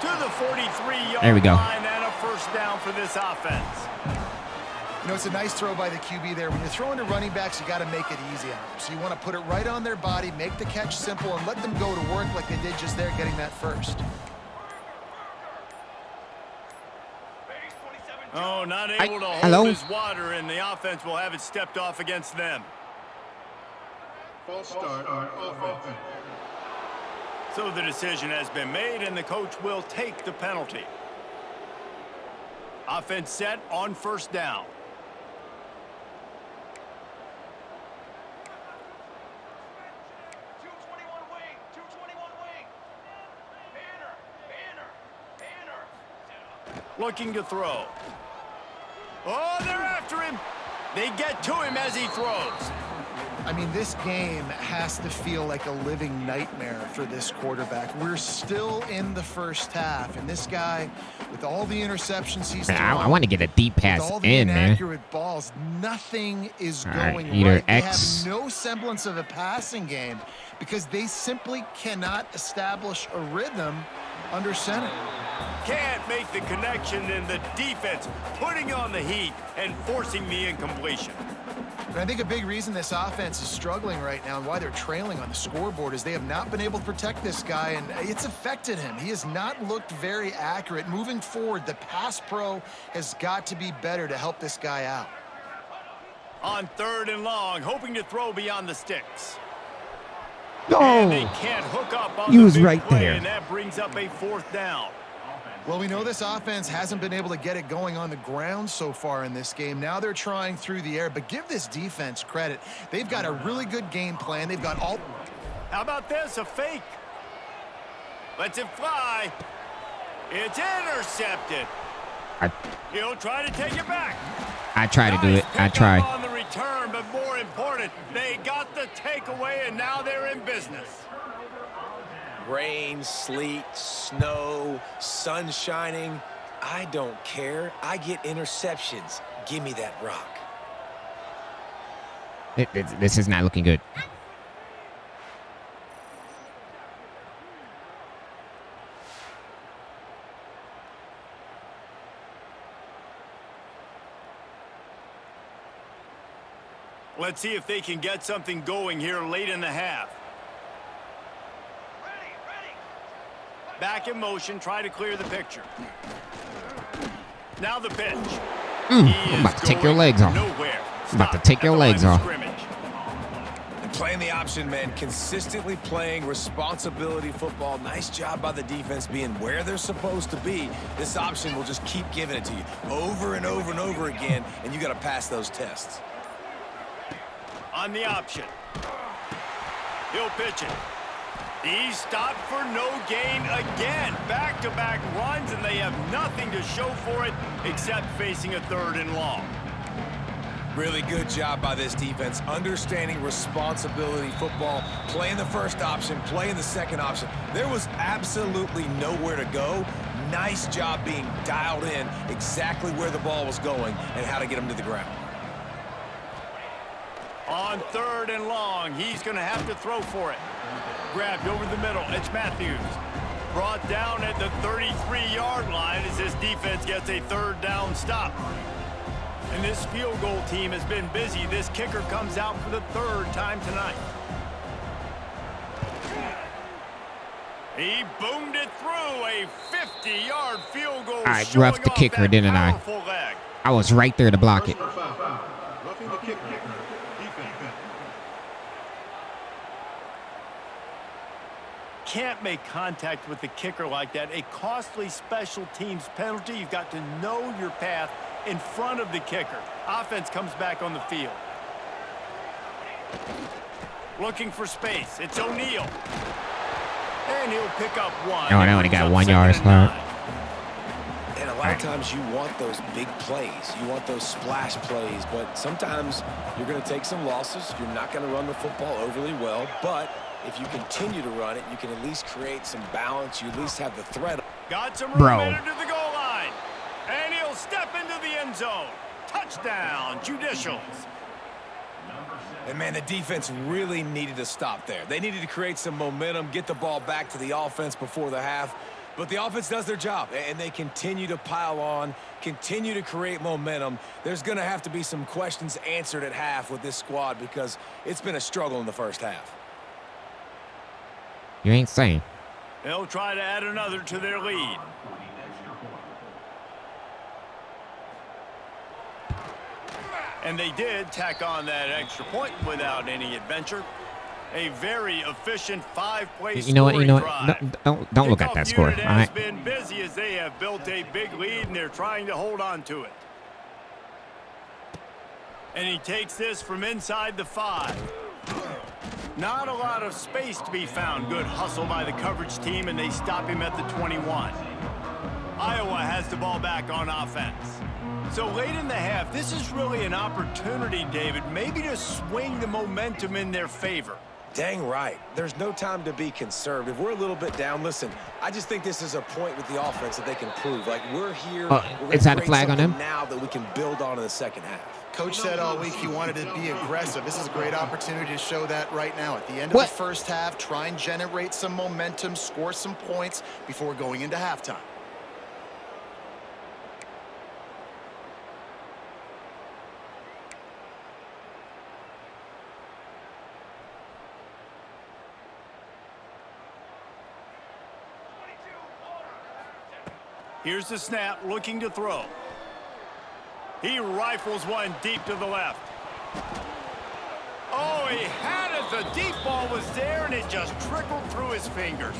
To the 43-yard There we go. line and a first down for this offense. You know, it's a nice throw by the QB there. When you're throwing to running backs, you got to make it easy on them. So you want to put it right on their body, make the catch simple, and let them go to work like they did just there, getting that first. Oh, not able to hold hello? his water, and the offense will have it stepped off against them. False start on offense. So the decision has been made, and the coach will take the penalty. Offense set on first down. Looking to throw. Oh, they're after him. They get to him as he throws. I mean, this game has to feel like a living nightmare for this quarterback. We're still in the first half, and this guy, with all the interceptions he's thrown, I want to get a deep pass with all the in, man. inaccurate balls, nothing is going right, either right. They X. have no semblance of a passing game because they simply cannot establish a rhythm under center. Can't make the connection, in the defense putting on the heat and forcing the incompletion. And I think a big reason this offense is struggling right now and why they're trailing on the scoreboard is they have not been able to protect this guy, and it's affected him. He has not looked very accurate. Moving forward, the pass pro has got to be better to help this guy out. On third and long, hoping to throw beyond the sticks. No. And they can't hook up on He the was big right play, there. and that brings up a fourth down. Well, we know this offense hasn't been able to get it going on the ground so far in this game. Now they're trying through the air, but give this defense credit. They've got a really good game plan. They've got all... How about this? A fake. Lets it fly. It's intercepted. He'll try to take it back. I try to do it. I Nice try. pickup on the return, but more important, they got the takeaway, and now they're in business. Rain, sleet, snow, sun shining. I don't care. I get interceptions. Give me that rock. This is not looking good. Let's see if they can get something going here late in the half. Back in motion, try to clear the picture. Now the pitch. I'm about to take your legs off. Nowhere. I'm about to take your legs off. And playing the option, man, consistently playing responsibility football. Nice job by the defense being where they're supposed to be. This option will just keep giving it to you over and over and over again, and you got to pass those tests. On the option. He'll pitch it. He's stopped for no gain again. Back-to-back runs, and they have nothing to show for it except facing a third and long. Really good job by this defense, understanding responsibility football, playing the first option, playing the second option. There was absolutely nowhere to go. Nice job being dialed in exactly where the ball was going and how to get him to the ground. On third and long, he's going to have to throw for it. Grabbed over the middle. It's Matthews. Brought down at the 33-yard line as this defense gets a third down stop. And this field goal team has been busy. This kicker comes out for the third time tonight. He boomed it through a 50-yard field goal. I roughed the kicker, didn't I? Leg. I was right there to block it. Roughing the kicker. Can't make contact with the kicker like that. A costly special teams penalty. You've got to know your path in front of the kicker. Offense comes back on the field. Looking for space. It's O'Neal. And he'll pick up one. Oh, I only got 1 yard. Second and 9. And a lot of times you want those big plays. You want those splash plays. But sometimes you're going to take some losses. You're not going to run the football overly well. But if you continue to run it, you can at least create some balance. You at least have the threat. Got some room Bro. into the goal line. And he'll step into the end zone. Touchdown, Judicials. And, man, the defense really needed to stop there. They needed to create some momentum, get the ball back to the offense before the half. But the offense does their job, and they continue to pile on, continue to create momentum. There's going to have to be some questions answered at half with this squad because it's been a struggle in the first half. You ain't saying. They'll try to add another to their lead. And they did tack on that extra point without any adventure. A very efficient 5-play You know what? drive. Don't look at that score. All Has right. been busy as they have built a big lead and they're trying to hold on to it. And he takes this from inside the 5. Not a lot of space to be found. Good hustle by the coverage team, and they stop him at the 21. Iowa has the ball back on offense. So late in the half, this is really an opportunity, David, maybe to swing the momentum in their favor. Dang right. There's no time to be conservative. We're a little bit down. Listen, I just think this is a point with the offense that they can prove. Like, we're here. We're is that a create flag on something him? now that we can build on in the second half. Coach said all week he wanted to be aggressive. This is a great opportunity to show that right now. At the end of the first half, try and generate some momentum, score some points before going into halftime. Here's the snap, looking to throw. He rifles one deep to the left. Oh, he had it. The deep ball was there, and it just trickled through his fingers.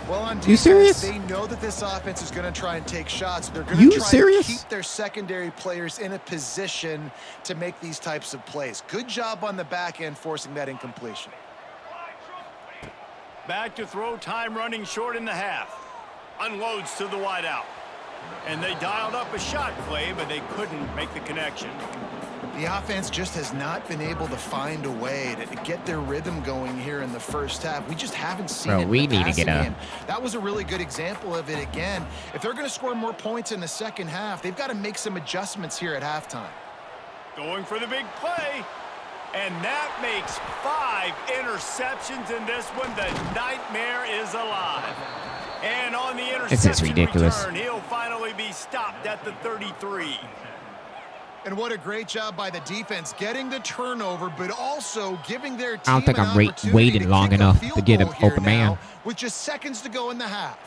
Well, on You defense, serious? they know that this offense is going to try and take shots. They're going to try to keep their secondary players in a position to make these types of plays. Good job on the back end forcing that incompletion. Back to throw, time running short in the half. Unloads to the wideout. And they dialed up a shot play, but they couldn't make the connection. The offense just has not been able to find a way to get their rhythm going here in the first half. We just haven't seen it. We need to get a... That was a really good example of it again. If they're going to score more points in the second half, they've got to make some adjustments here at halftime. Going for the big play. And that makes 5 interceptions in this one. The nightmare is alive. And on the interception return, he'll finally be stopped at the 33. And what a great job by the defense getting the turnover, but also giving their team I don't think I'm waiting long enough to get an open man. With just seconds to go in the half.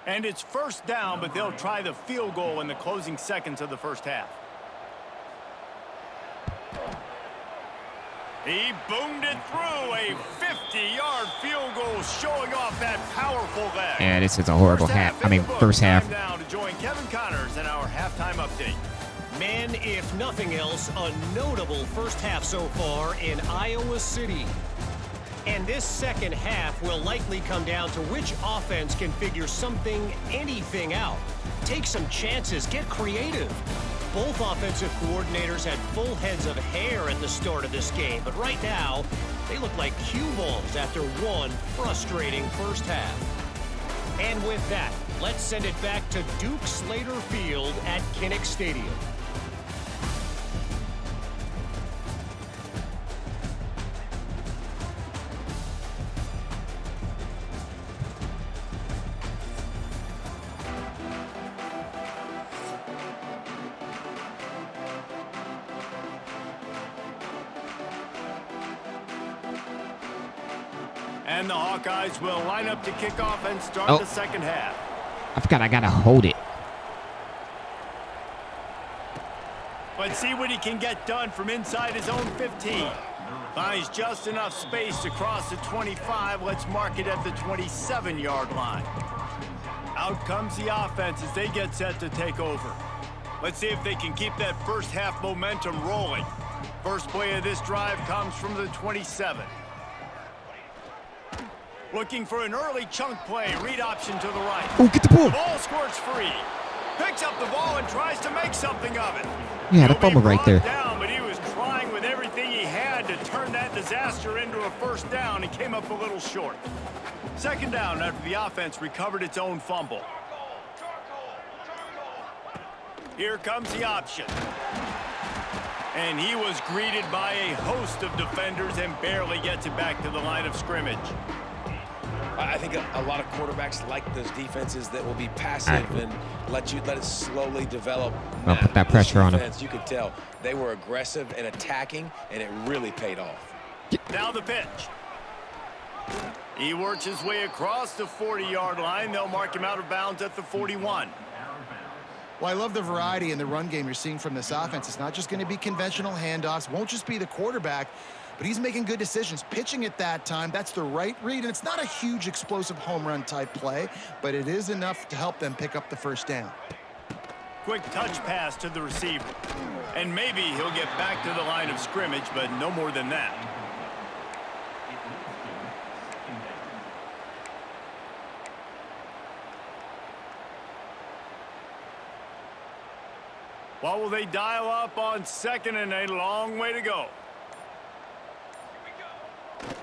And it's first down, but they'll try the field goal in the closing seconds of the first half. He boomed it through a 50-yard field goal, showing off that powerful leg. Yeah, this is a horrible first half. Now to join Kevin Connors in our halftime update. Men, if nothing else, a notable first half so far in Iowa City. And this second half will likely come down to which offense can figure anything out. Take some chances, get creative. Both offensive coordinators had full heads of hair at the start of this game, but right now, they look like cue balls after one frustrating first half. And with that, let's send it back to Duke Slater Field at Kinnick Stadium. And the Hawkeyes will line up to kick off and start the second half. I forgot I gotta hold it. Let's see what he can get done from inside his own 15. Finds just enough space to cross the 25. Let's mark it at the 27-yard line. Out comes the offense as they get set to take over. Let's see if they can keep that first half momentum rolling. First play of this drive comes from the 27. Looking for an early chunk play. Read option to the right. Oh, get the ball. The ball squirts free. Picks up the ball and tries to make something of it. Yeah, the fumble right there. Down, but he was trying with everything he had to turn that disaster into a first down and came up a little short. Second down after the offense recovered its own fumble. Here comes the option. And he was greeted by a host of defenders and barely gets it back to the line of scrimmage. I think a lot of quarterbacks like those defenses that will be passive and let it slowly develop. Well, put that pressure on him. You could tell they were aggressive and attacking, and it really paid off. Now the pitch. He works his way across the 40-yard line. They'll mark him out of bounds at the 41. Well, I love the variety in the run game you're seeing from this offense. It's not just going to be conventional handoffs. Won't just be the quarterback, but he's making good decisions. Pitching at that time, that's the right read, and it's not a huge explosive home run type play, but it is enough to help them pick up the first down. Quick touch pass to the receiver. And maybe he'll get back to the line of scrimmage, but no more than that. What will they dial up on second and a long way to go?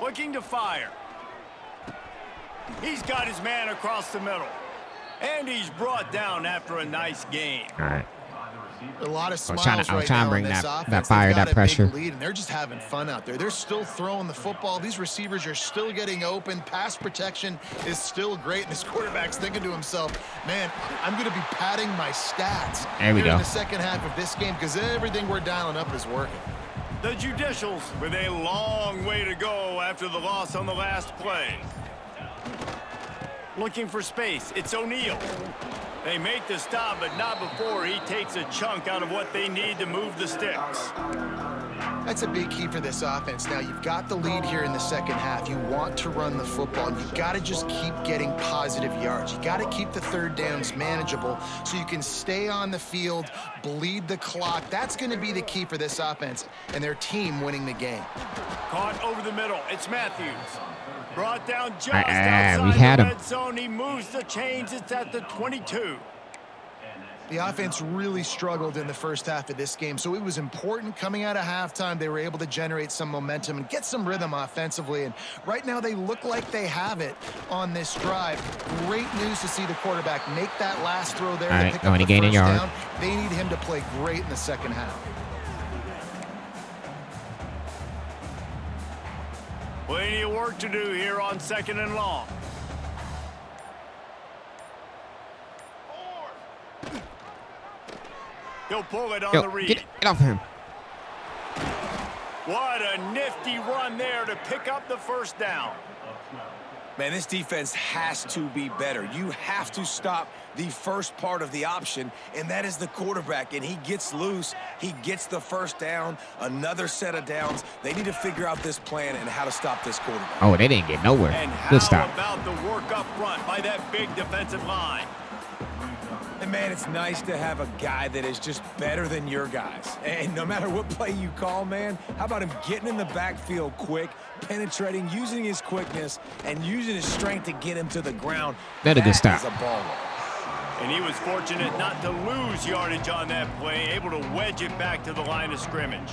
Looking to fire. He's got his man across the middle. And he's brought down after a nice gain. All right. A lot of smiles I was trying to now bring in this that offense. fire, They've got that a pressure. big lead, and they're just having fun out there. They're still throwing the football. These receivers are still getting open. Pass protection is still great. And this quarterback's thinking to himself, man, I'm going to be padding my stats There we here go. in the second half of this game because everything we're dialing up is working. The Judicials with a long way to go after the loss on the last play. Looking for space. It's O'Neal. They make the stop, but not before he takes a chunk out of what they need to move the sticks. That's a big key for this offense. Now, you've got the lead here in the second half. You want to run the football, and you've got to just keep getting positive yards. You got to keep the third downs manageable so you can stay on the field, bleed the clock. That's going to be the key for this offense and their team winning the game. Caught over the middle. It's Matthews. Brought down just we outside had the him. red zone. He moves the chains. It's at the 22. The offense really struggled in the first half of this game, so it was important coming out of halftime. They were able to generate some momentum and get some rhythm offensively, and right now they look like they have it on this drive. Great news to see the quarterback make that last throw there to pick up the first down. They need him to play great in the second half. Plenty of work to do here on second and long. He'll pull it on the read. Get off him. What a nifty run there to pick up the first down. Man, this defense has to be better. You have to stop the first part of the option, and that is the quarterback. And he gets loose. He gets the first down, another set of downs. They need to figure out this plan and how to stop this quarterback. Oh, they didn't get nowhere. And Good how stop. about the work up front by that big defensive line? And, man, it's nice to have a guy that is just better than your guys. And no matter what play you call, man, how about him getting in the backfield quick, penetrating, using his quickness, and using his strength to get him to the ground. That's a good stop. Is a baller. And he was fortunate not to lose yardage on that play, able to wedge it back to the line of scrimmage.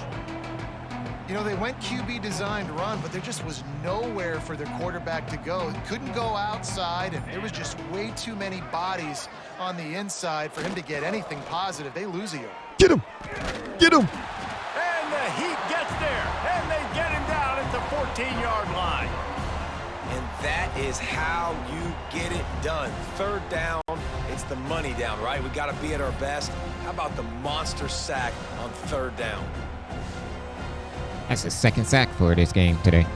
You know, they went QB designed run, but there just was nowhere for their quarterback to go. He couldn't go outside, and there was just way too many bodies on the inside for him to get anything positive. They lose a yard. Get him. Get him. And the Heat gets there, and they get him down at the 14-yard line. And that is how you get it done. Third down, it's the money down, right? We got to be at our best. How about the monster sack on third down? That's the second sack for this game today.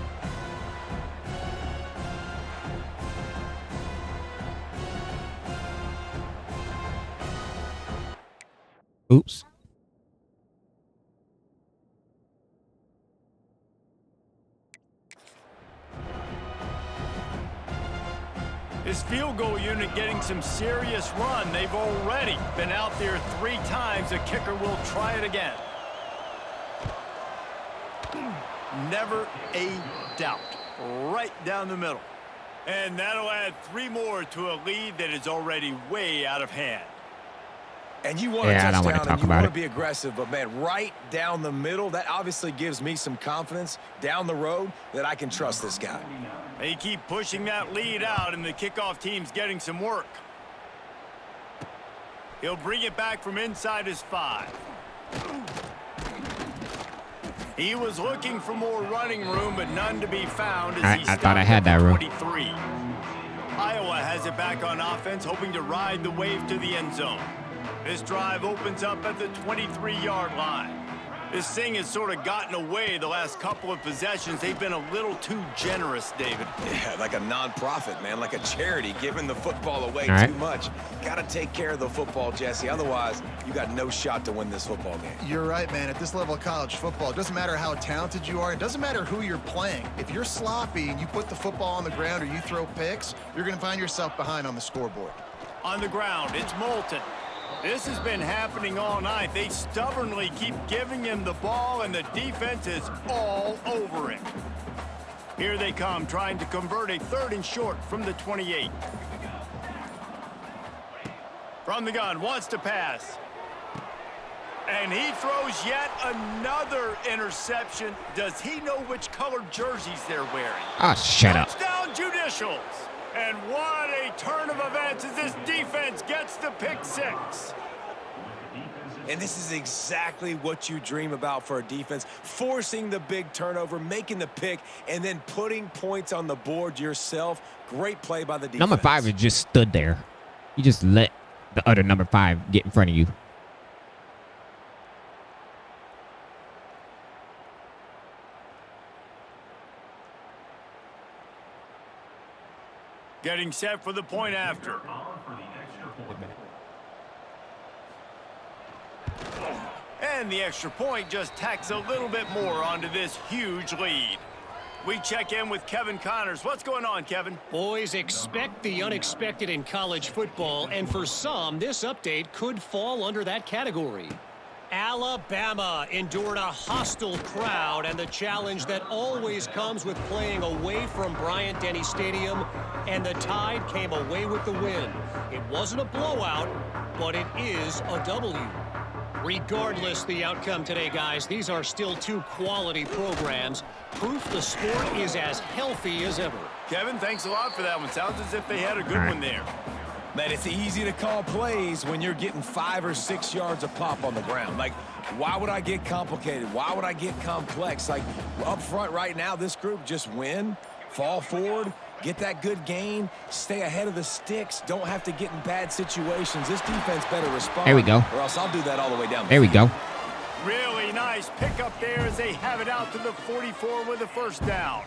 Oops. His field goal unit getting some serious run. They've already been out there 3 times. The kicker will try it again. Never a doubt. Right down the middle. And that'll add 3 more to a lead that is already way out of hand. And you want to I don't want to touchdown talk and you about want it. to be aggressive, but, man, right down the middle, that obviously gives me some confidence down the road that I can trust this guy. They keep pushing that lead out, and the kickoff team's getting some work. He'll bring it back from inside his 5. He was looking for more running room, but none to be found as he I thought I had that room. 23. Iowa has it back on offense, hoping to ride the wave to the end zone. This drive opens up at the 23-yard line. This thing has sort of gotten away the last couple of possessions. They've been a little too generous, David. Yeah, like a non-profit, man, like a charity, giving the football away right. too much. Got to take care of the football, Jesse. Otherwise, you got no shot to win this football game. You're right, man. At this level of college football, it doesn't matter how talented you are. It doesn't matter who you're playing. If you're sloppy and you put the football on the ground or you throw picks, you're going to find yourself behind on the scoreboard. On the ground, it's Moulton. This has been happening all night. They stubbornly keep giving him the ball, and the defense is all over it. Here they come, trying to convert a 3rd and short from the 28. From the gun, wants to pass. And he throws yet another interception. Does he know which colored jerseys they're wearing? Oh, shut up. Touchdown, Judicials. And what a turn of events as this defense gets the pick 6. And this is exactly what you dream about for a defense, forcing the big turnover, making the pick, and then putting points on the board yourself. Great play by the defense. Number 5 has just stood there. You just let the other number 5 get in front of you. Getting set for the point after. And the extra point just tacks a little bit more onto this huge lead. We check in with Kevin Connors. What's going on, Kevin? Boys, expect the unexpected in college football, and for some, this update could fall under that category. Alabama endured a hostile crowd and the challenge that always comes with playing away from Bryant-Denny Stadium, and the Tide came away with the win. It wasn't a blowout, but it is a W. Regardless the outcome today, guys, these are still 2 quality programs. Proof the sport is as healthy as ever. Kevin, thanks a lot for that one. Sounds as if they had a good one there. Man, it's easy to call plays when you're getting 5 or 6 yards a pop on the ground. Like, why would I get complicated? Why would I get complex? Like, up front right now, this group just win, fall forward, get that good gain, stay ahead of the sticks, don't have to get in bad situations. This defense better respond. There we go. Or else I'll do that all the way down. There we go. Really nice pickup there as they have it out to the 44 with a 1st down.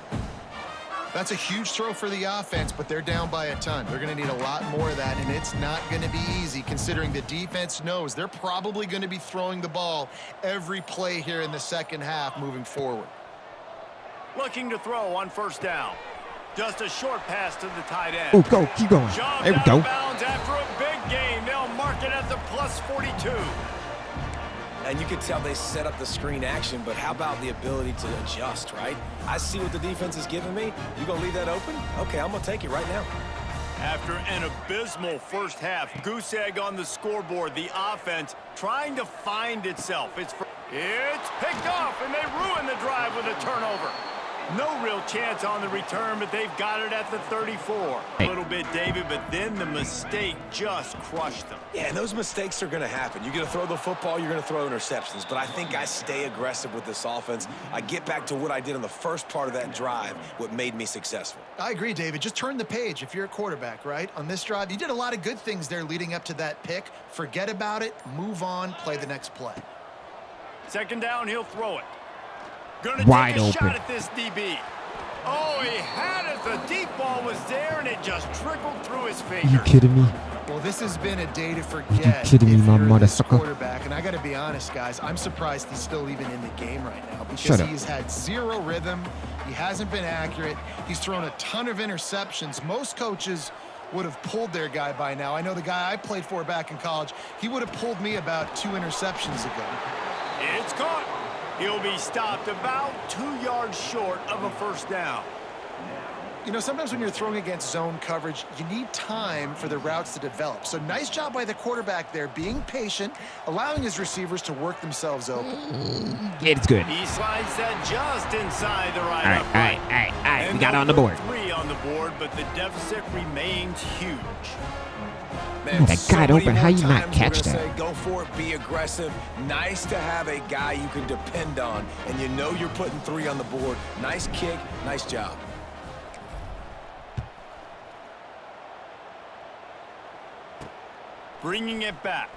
That's a huge throw for the offense, but they're down by a ton. They're going to need a lot more of that, and it's not going to be easy considering the defense knows they're probably going to be throwing the ball every play here in the second half moving forward. Looking to throw on 1st down. Just a short pass to the tight end. Oh, go. Keep going. Shoved There we out go. of bounds after a big gain. They'll mark it at the plus 42. And you can tell they set up the screen action, but how about the ability to adjust, right? I see what the defense is giving me. You gonna leave that open? Okay, I'm gonna take it right now. After an abysmal first half, goose egg on the scoreboard, the offense trying to find itself. It's picked off, and they ruin the drive with a turnover. No real chance on the return, but they've got it at the 34. A little bit, David, but then the mistake just crushed them. Yeah, and those mistakes are going to happen. You're going to throw the football, you're going to throw interceptions. But I think I stay aggressive with this offense. I get back to what I did in the first part of that drive, what made me successful. I agree, David. Just turn the page if you're a quarterback, right? On this drive, you did a lot of good things there leading up to that pick. Forget about it, move on, play the next play. 2nd down, he'll throw it. Gonna Wide take a open. shot at this DB. Oh, he had it. The deep ball was there, and it just trickled through his fingers. Are you kidding me? Well, this has been a day to forget. kidding me, if my you're mother this sucker? quarterback, and I got to be honest, guys, I'm surprised he's still even in the game right now because Shut up. he's had 0 rhythm. He hasn't been accurate. He's thrown a ton of interceptions. Most coaches would have pulled their guy by now. I know the guy I played for back in college, he would have pulled me about 2 interceptions ago. It's caught. He'll be stopped about 2 yards short of a 1st down. You know, sometimes when you're throwing against zone coverage, you need time for the routes to develop. So nice job by the quarterback there, being patient, allowing his receivers to work themselves open. Yeah, it's good. He slides that just inside the right All right. We got it on the board. 3 on the board, but the deficit remains huge. Man, that so got many open. more How you not times we're catch gonna that? say, go for it, be aggressive. Nice to have a guy you can depend on, and you know you're putting 3 on the board. Nice kick, nice job. Bringing it back.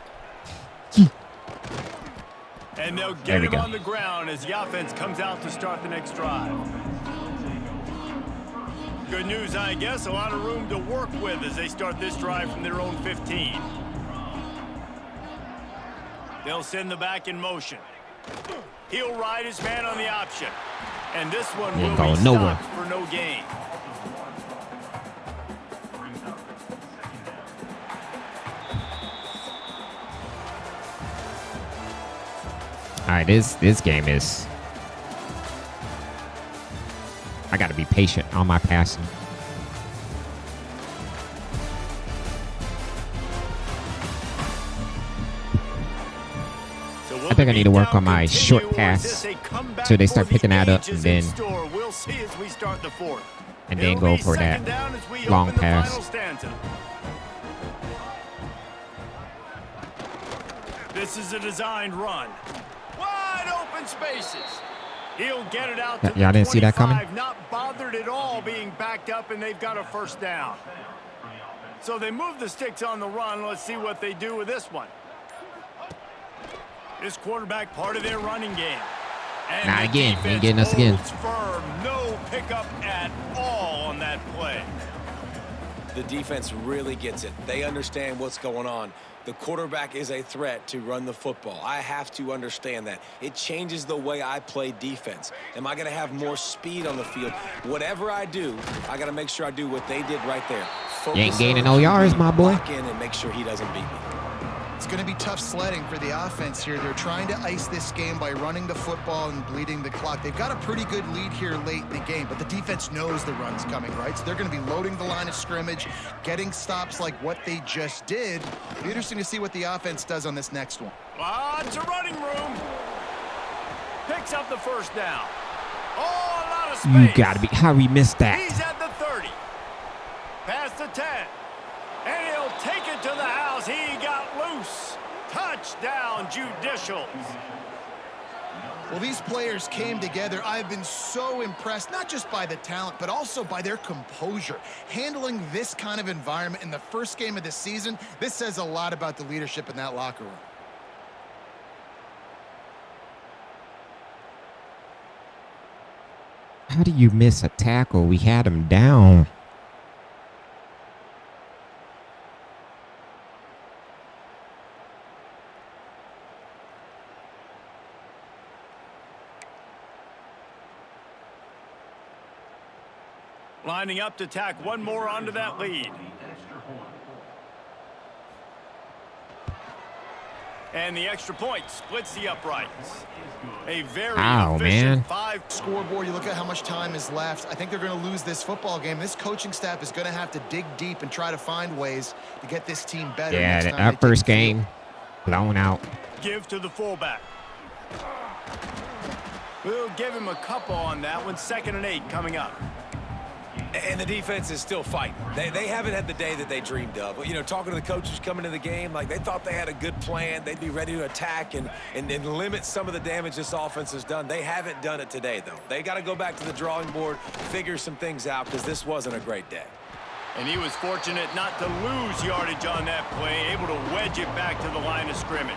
And they'll There get we him go. on the ground as the offense comes out to start the next drive. Good news, I guess. A lot of room to work with as they start this drive from their own 15. They'll send the back in motion. He'll ride his man on the option. And this one Ain't will going be nowhere. stopped for no gain. All right, this game is. I got to be patient on my passing. So I think I need to work on my short pass so they start picking that up, and then we'll see as we start the fourth. and then It'll go be for second that down as we long open the pass. final stanza. This is a designed run. Wide open spaces. He'll get it out to Y'all the didn't see that coming? 25, not bothered at all being backed up, and they've got a first down. So they move the sticks on the run. Let's see what they do with this one. This quarterback part of their running game. And Not the again. defense Ain't getting us again. holds firm. No pickup at all on that play. The defense really gets it. They understand what's going on. The quarterback is a threat to run the football. I have to understand that. It changes the way I play defense. Am I going to have more speed on the field? Whatever I do, I got to make sure I do what they did right there. You ain't Focus gaining on no yards, QB, my boy. lock in and make sure he doesn't beat me. It's going to be tough sledding for the offense here. They're trying to ice this game by running the football and bleeding the clock. They've got a pretty good lead here late in the game, but the defense knows the run's coming, right? So they're going to be loading the line of scrimmage, getting stops like what they just did. Be interesting to see what the offense does on this next one. Lots of running room. Picks up the first down. Oh, a lot of space. You gotta be. How we missed that? He's at the 30. Past the 10. And he'll take it to the house. He got loose. Touchdown, Judicials. Well, these players came together. I've been so impressed, not just by the talent, but also by their composure. Handling this kind of environment in the first game of the season, this says a lot about the leadership in that locker room. How do you miss a tackle? We had him down. Lining up to tack one more onto that lead. And the extra point splits the uprights. A very efficient Scoreboard, you look at how much time is left. I think they're going to lose this football game. This coaching staff is going to have to dig deep and try to find ways to get this team better. Yeah, next time that they first take the field. game, blown out. Give to the fullback. We'll give him a couple on that one. 2nd and 8 coming up. And the defense is still fighting. They haven't had the day that they dreamed of. You know, talking to the coaches coming to the game, like they thought they had a good plan. They'd be ready to attack and limit some of the damage this offense has done. They haven't done it today, though. They got to go back to the drawing board, figure some things out, because this wasn't a great day. And he was fortunate not to lose yardage on that play, able to wedge it back to the line of scrimmage.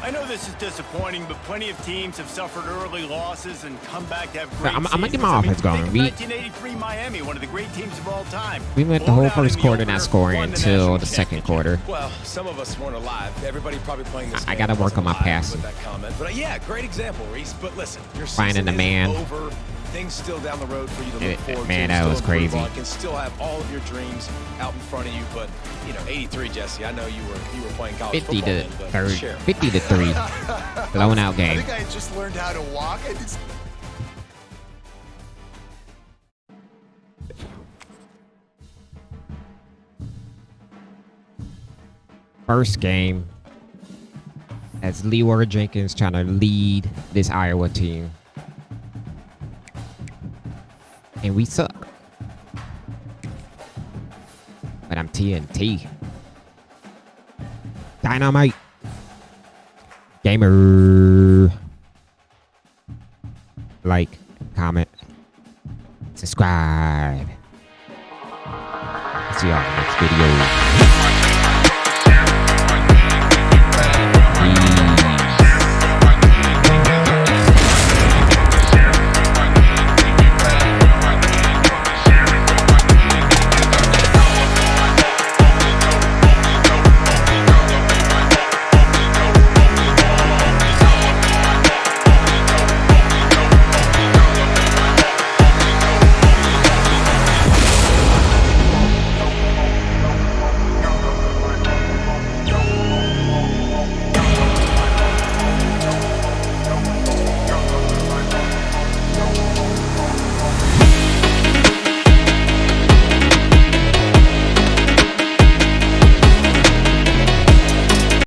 I know this is disappointing, but plenty of teams have suffered early losses and come back to have great I'm gonna get seasons. my I mean, offense going. think of We 1983 Miami, one of the great teams of all time. went the Blown whole out in first the quarter opener, not scoring won the until national the second championship. quarter. Well, some of us weren't alive. Everybody probably playing this I game gotta work on my wasn't alive passing. with that comment. But yeah, great example, Reese. But listen, your Finding season the man. isn't over. Things still down the road for you to look forward Man, to. that Still was improve crazy. on. You can still have all of your dreams out in front of you. But you know, 83, Jesse. I know you were playing college 50 football to then, but 30, share. 50 to 3, blown out I game. think I just learned how to walk. I just... First game as Leroy Jenkins trying to lead this Iowa team. And we suck. But I'm TNT. Dynamite. Gamer. Like, comment, subscribe. See y'all in the next video.